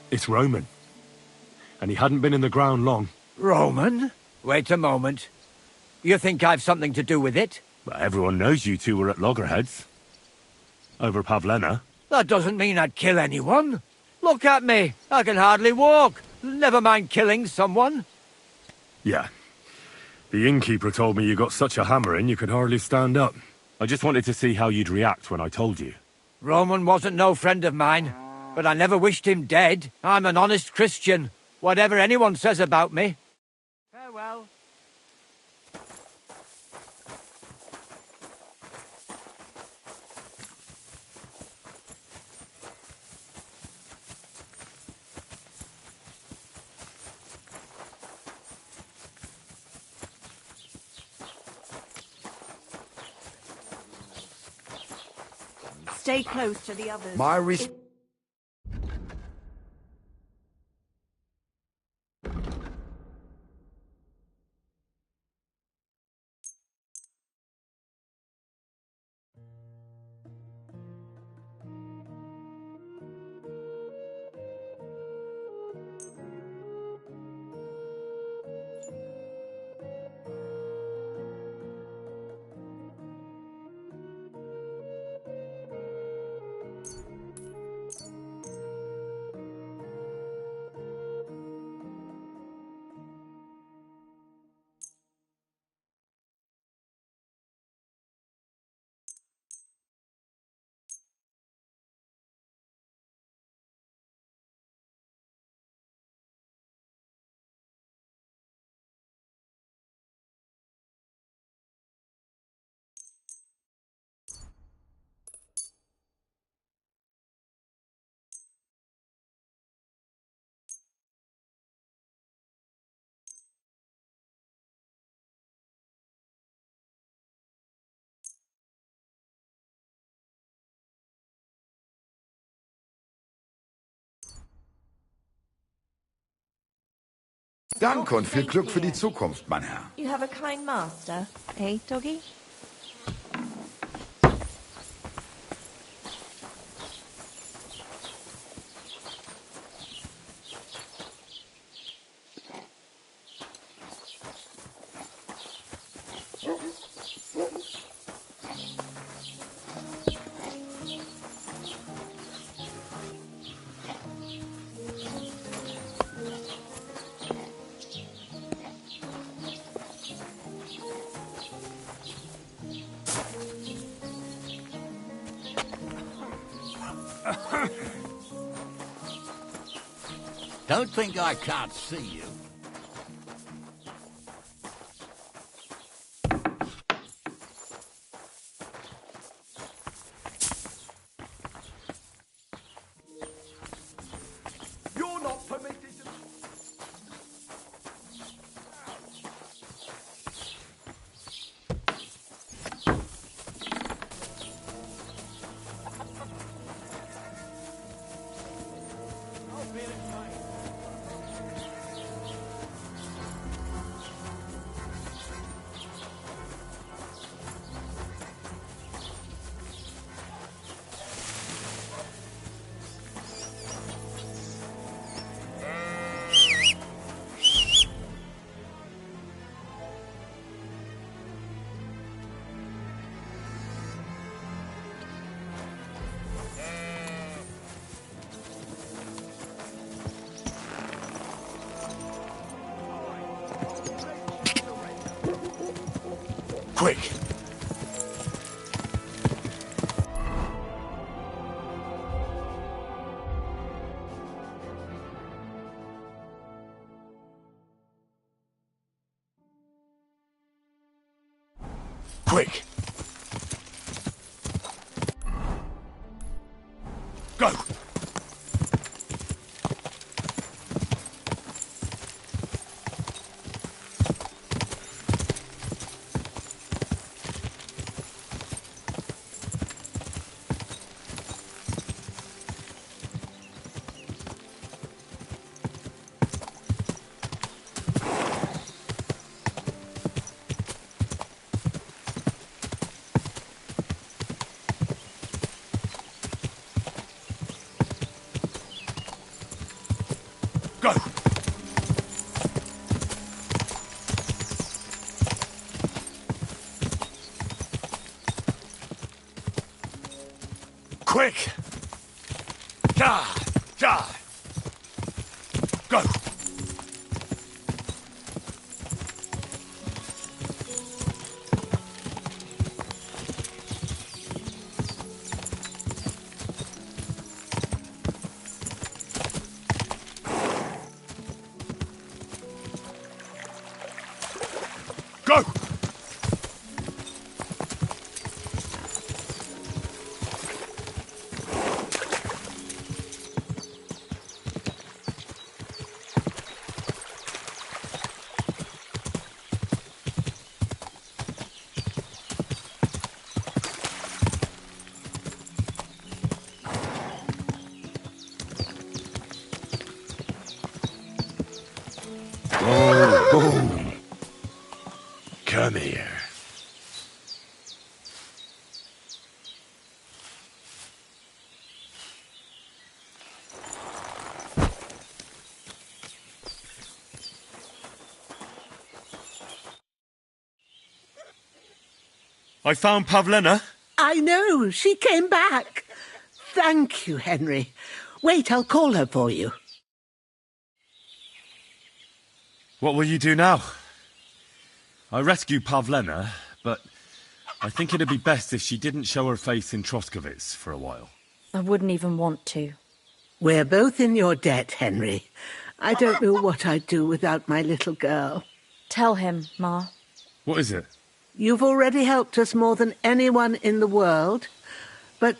It's Roman. And he hadn't been in the ground long. Roman? Wait a moment. You think I've something to do with it? But everyone knows you two were at loggerheads. Over Pavlena. That doesn't mean I'd kill anyone. Look at me. I can hardly walk. Never mind killing someone. Yeah. The innkeeper told me you got such a hammering you could hardly stand up. I just wanted to see how you'd react when I told you. Roman wasn't no friend of mine, but I never wished him dead. I'm an honest Christian, whatever anyone says about me. Farewell. Stay close to the others. My Danke und viel Glück für die Zukunft, mein Herr. You have a kind master, eh, doggy? Don't think I can't see you. You're not permitted to... Quick! Quick! Go! Go! Quick! Die! Die! Go! Go! I found Pavlena. I know. She came back. Thank you, Henry. Wait, I'll call her for you. What will you do now? I rescued Pavlena, but I think it'd be best if she didn't show her face in Troskovitz for a while. I wouldn't even want to. We're both in your debt, Henry. I don't know what I'd do without my little girl. Tell him, Ma. What is it? You've already helped us more than anyone in the world, but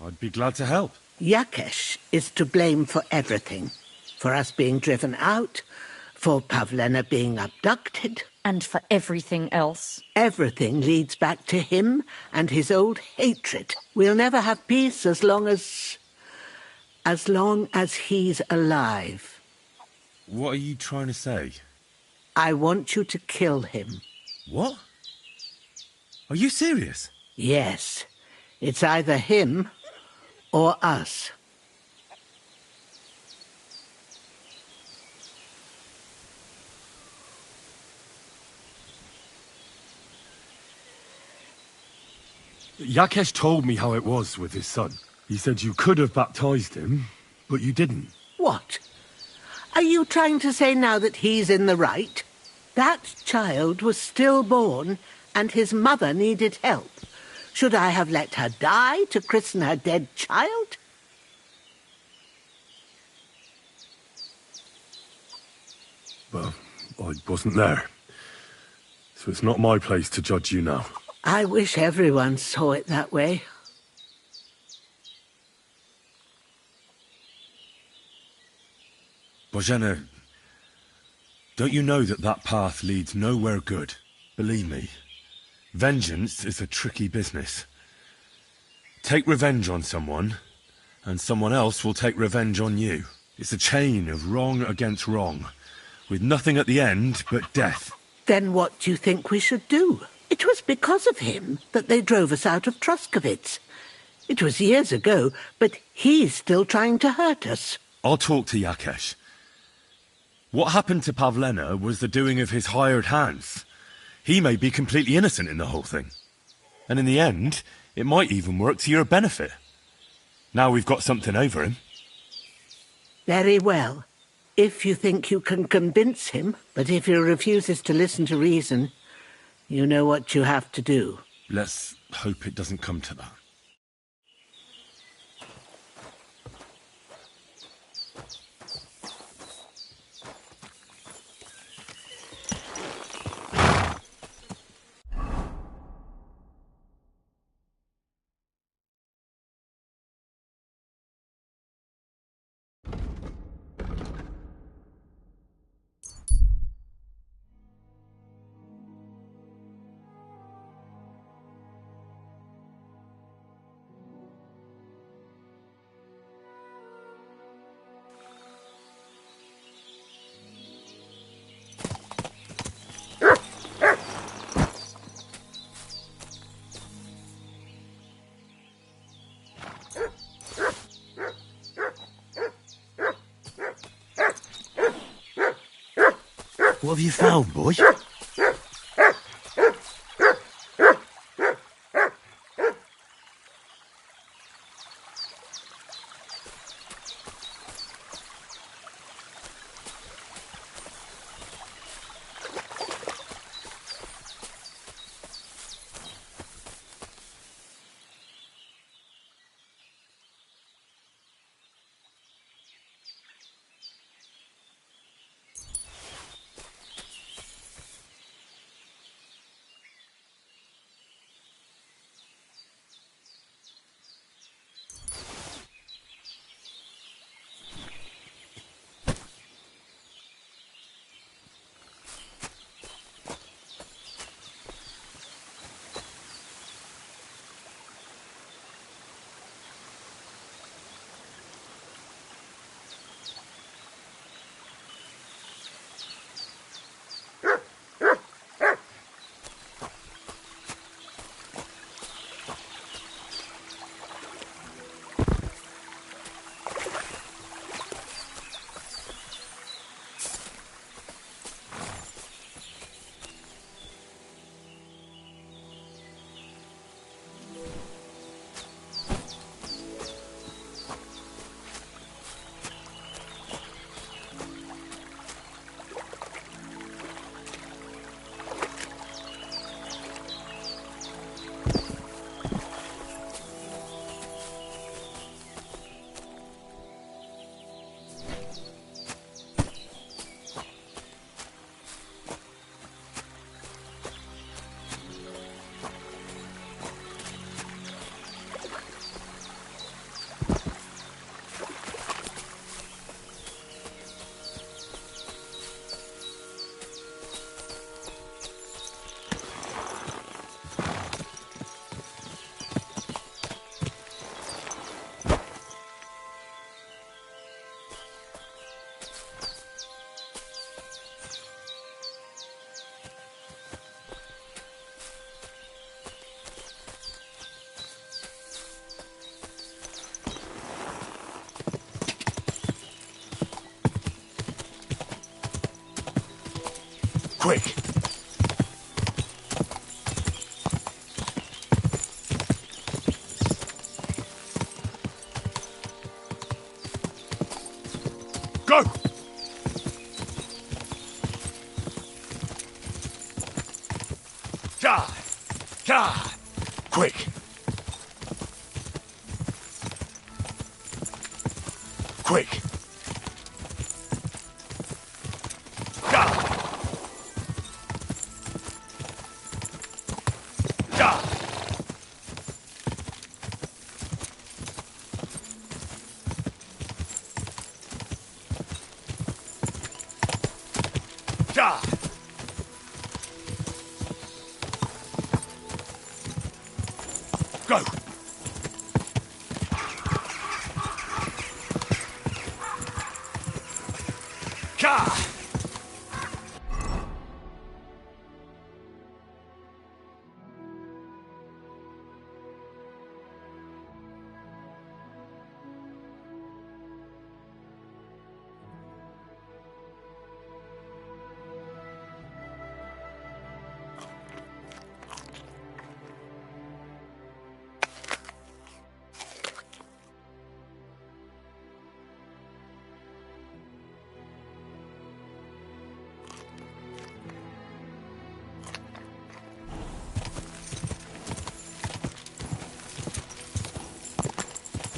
I'd be glad to help. Yakesh is to blame for everything. For us being driven out, for Pavlena being abducted. And for everything else. Everything leads back to him and his old hatred. We'll never have peace as long as he's alive. What are you trying to say? I want you to kill him. What? Are you serious? Yes. It's either him or us. Yakesh told me how it was with his son. He said you could have baptized him, but you didn't. What? Are you trying to say now that he's in the right? That child was stillborn, and his mother needed help. Should I have let her die to christen her dead child? Well, I wasn't there. So it's not my place to judge you now. I wish everyone saw it that way. Bozhena, don't you know that that path leads nowhere good? Believe me, vengeance is a tricky business. Take revenge on someone, and someone else will take revenge on you. It's a chain of wrong against wrong, with nothing at the end but death. Then what do you think we should do? It was because of him that they drove us out of Troskovitz. It was years ago, but he's still trying to hurt us. I'll talk to Yakesh. What happened to Pavlena was the doing of his hired hands. He may be completely innocent in the whole thing. And in the end, it might even work to your benefit. Now we've got something over him. Very well. If you think you can convince him, but if he refuses to listen to reason, you know what you have to do. Let's hope it doesn't come to that. What have you found, boy? Quick! Go! Quick! Quick! Go! Ka!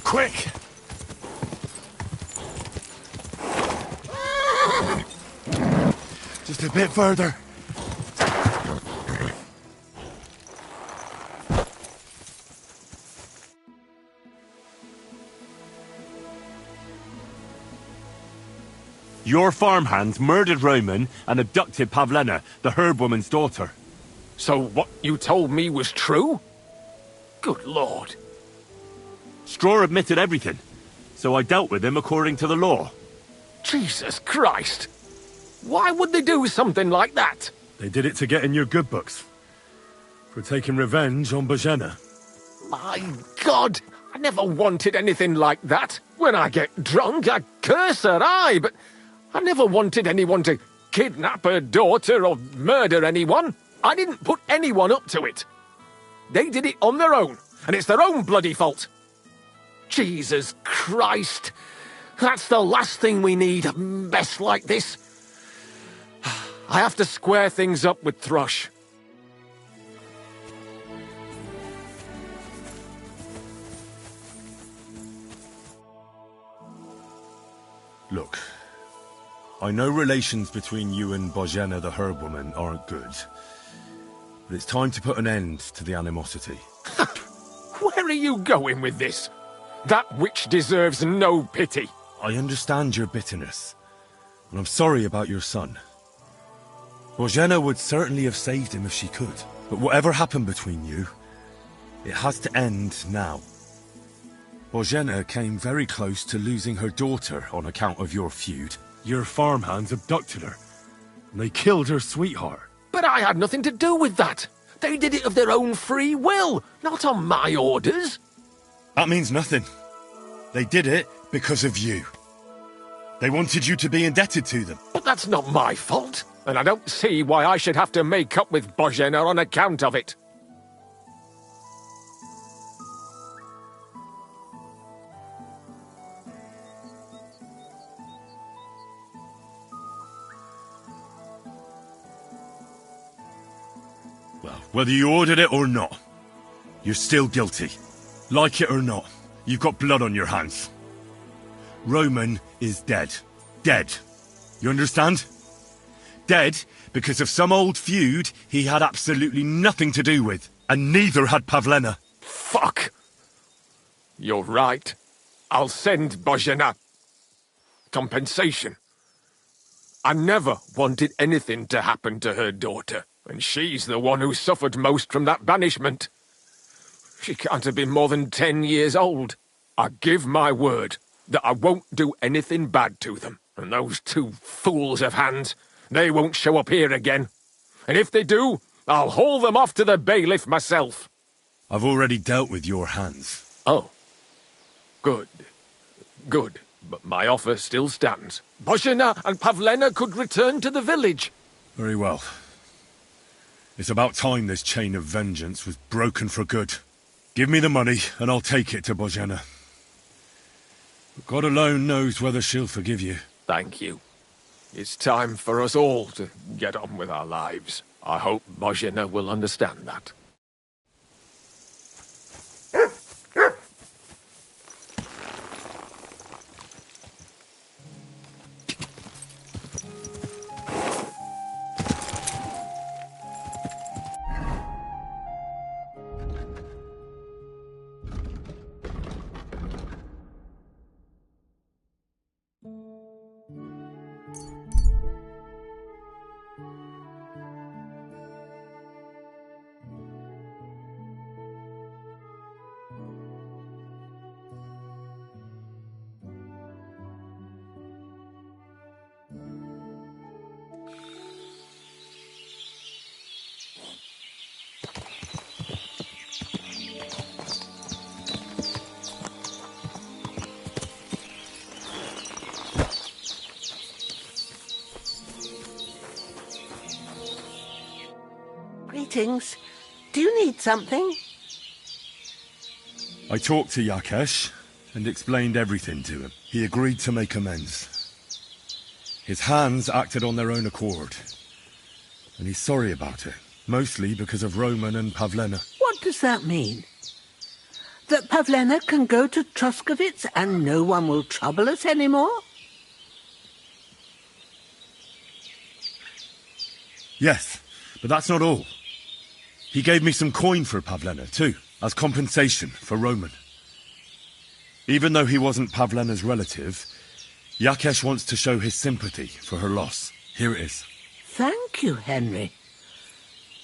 Quick! Just a bit further. Your farmhands murdered Roman and abducted Pavlena, the herb woman's daughter. So what you told me was true? Good Lord. Straw admitted everything, so I dealt with him according to the law. Jesus Christ! Why would they do something like that? They did it to get in your good books. For taking revenge on Bozhena. My God! I never wanted anything like that. When I get drunk, I curse her, aye, but I never wanted anyone to kidnap her daughter or murder anyone. I didn't put anyone up to it. They did it on their own, and it's their own bloody fault. Jesus Christ! That's the last thing we need, a mess like this. I have to square things up with Thrush. Look, I know relations between you and Bozhena the herb woman aren't good. But it's time to put an end to the animosity. Where are you going with this? That witch deserves no pity. I understand your bitterness, and I'm sorry about your son. Bozhena would certainly have saved him if she could, but whatever happened between you, it has to end now. Bozhena came very close to losing her daughter on account of your feud. Your farmhands abducted her, and they killed her sweetheart. But I had nothing to do with that. They did it of their own free will, not on my orders. That means nothing. They did it because of you. They wanted you to be indebted to them. But that's not my fault, and I don't see why I should have to make up with Bozhena on account of it. Well, whether you ordered it or not, you're still guilty. Like it or not, you've got blood on your hands. Roman is dead. Dead. You understand? Dead because of some old feud he had absolutely nothing to do with. And neither had Pavlena. Fuck! You're right. I'll send Bozhena compensation. I never wanted anything to happen to her daughter, and she's the one who suffered most from that banishment. She can't have been more than 10 years old. I give my word that I won't do anything bad to them. And those two fools of hands, they won't show up here again. And if they do, I'll haul them off to the bailiff myself. I've already dealt with your hands. Oh. Good. Good. But my offer still stands. Bozhena and Pavlena could return to the village. Very well. It's about time this chain of vengeance was broken for good. Give me the money, and I'll take it to Bozhena. But God alone knows whether she'll forgive you. Thank you. It's time for us all to get on with our lives. I hope Bozhena will understand that. Greetings. Do you need something? I talked to Yakesh and explained everything to him. He agreed to make amends. His hands acted on their own accord, and he's sorry about it, mostly because of Roman and Pavlena. What does that mean? That Pavlena can go to Truskovitz and no one will trouble us anymore? Yes, but that's not all. He gave me some coin for Pavlena, too, as compensation for Roman. Even though he wasn't Pavlena's relative, Yakesh wants to show his sympathy for her loss. Here it is. Thank you, Henry.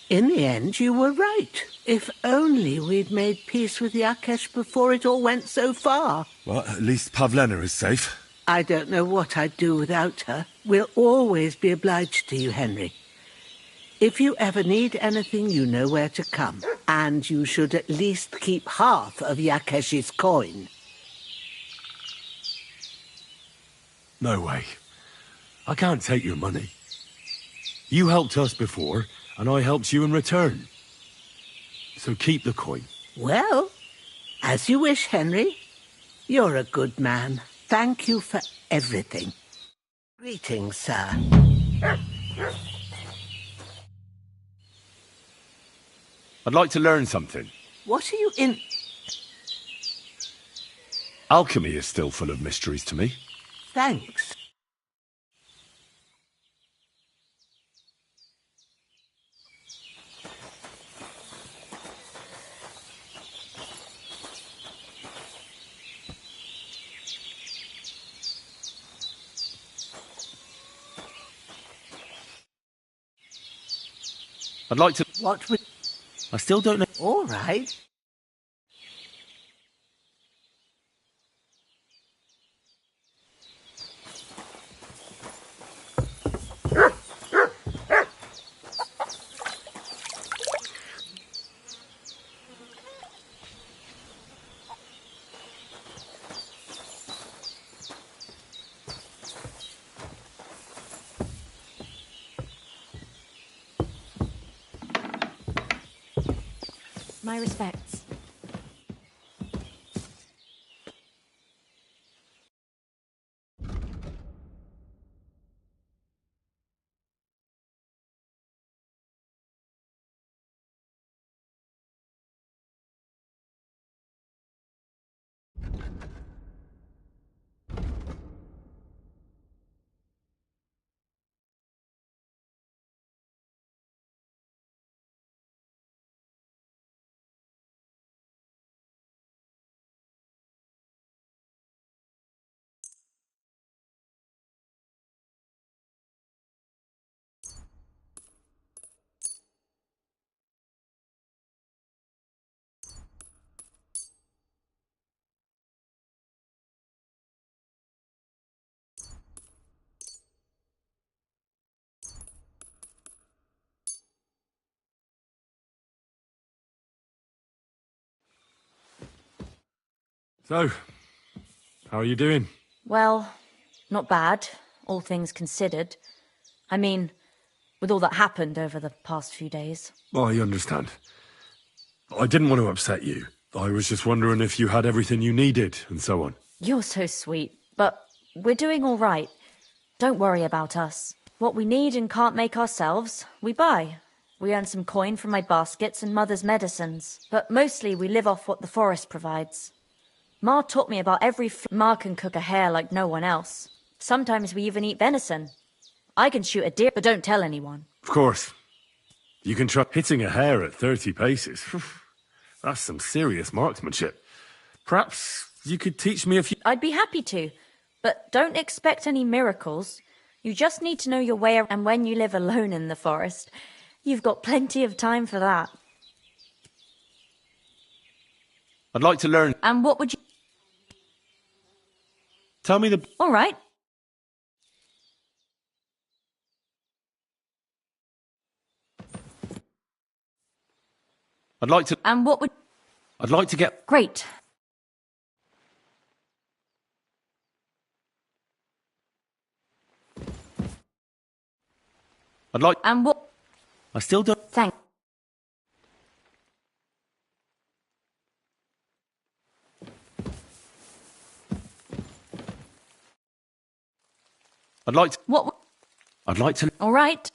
In the end, you were right. If only we'd made peace with Yakesh before it all went so far. Well, at least Pavlena is safe. I don't know what I'd do without her. We'll always be obliged to you, Henry. If you ever need anything, you know where to come. And you should at least keep half of Yakesh's coin. No way. I can't take your money. You helped us before, and I helped you in return. So keep the coin. Well, as you wish, Henry. You're a good man. Thank you for everything. Greetings, sir. I'd like to learn something. What are you in... Alchemy is still full of mysteries to me. Thanks. I'd like to... What would... I still don't know... All right. My respects. So, how are you doing? Well, not bad, all things considered. I mean, with all that happened over the past few days. I understand. I didn't want to upset you. I was just wondering if you had everything you needed, and so on. You're so sweet, but we're doing all right. Don't worry about us. What we need and can't make ourselves, we buy. We earn some coin from my baskets and Mother's medicines, but mostly we live off what the forest provides. Ma taught me about every Ma can cook a hare like no one else. Sometimes we even eat venison. I can shoot a deer, but don't tell anyone. Of course. You can try hitting a hare at 30 paces. That's some serious marksmanship. Perhaps you could teach me a few... I'd be happy to, but don't expect any miracles. You just need to know your way, and when you live alone in the forest, you've got plenty of time for that. I'd like to learn. And what would you... Tell me the... All right. I'd like to... And what would... I'd like to get... Great. I'd like... And what... I still don't... Thank... I'd like to... What... I'd like to... All right.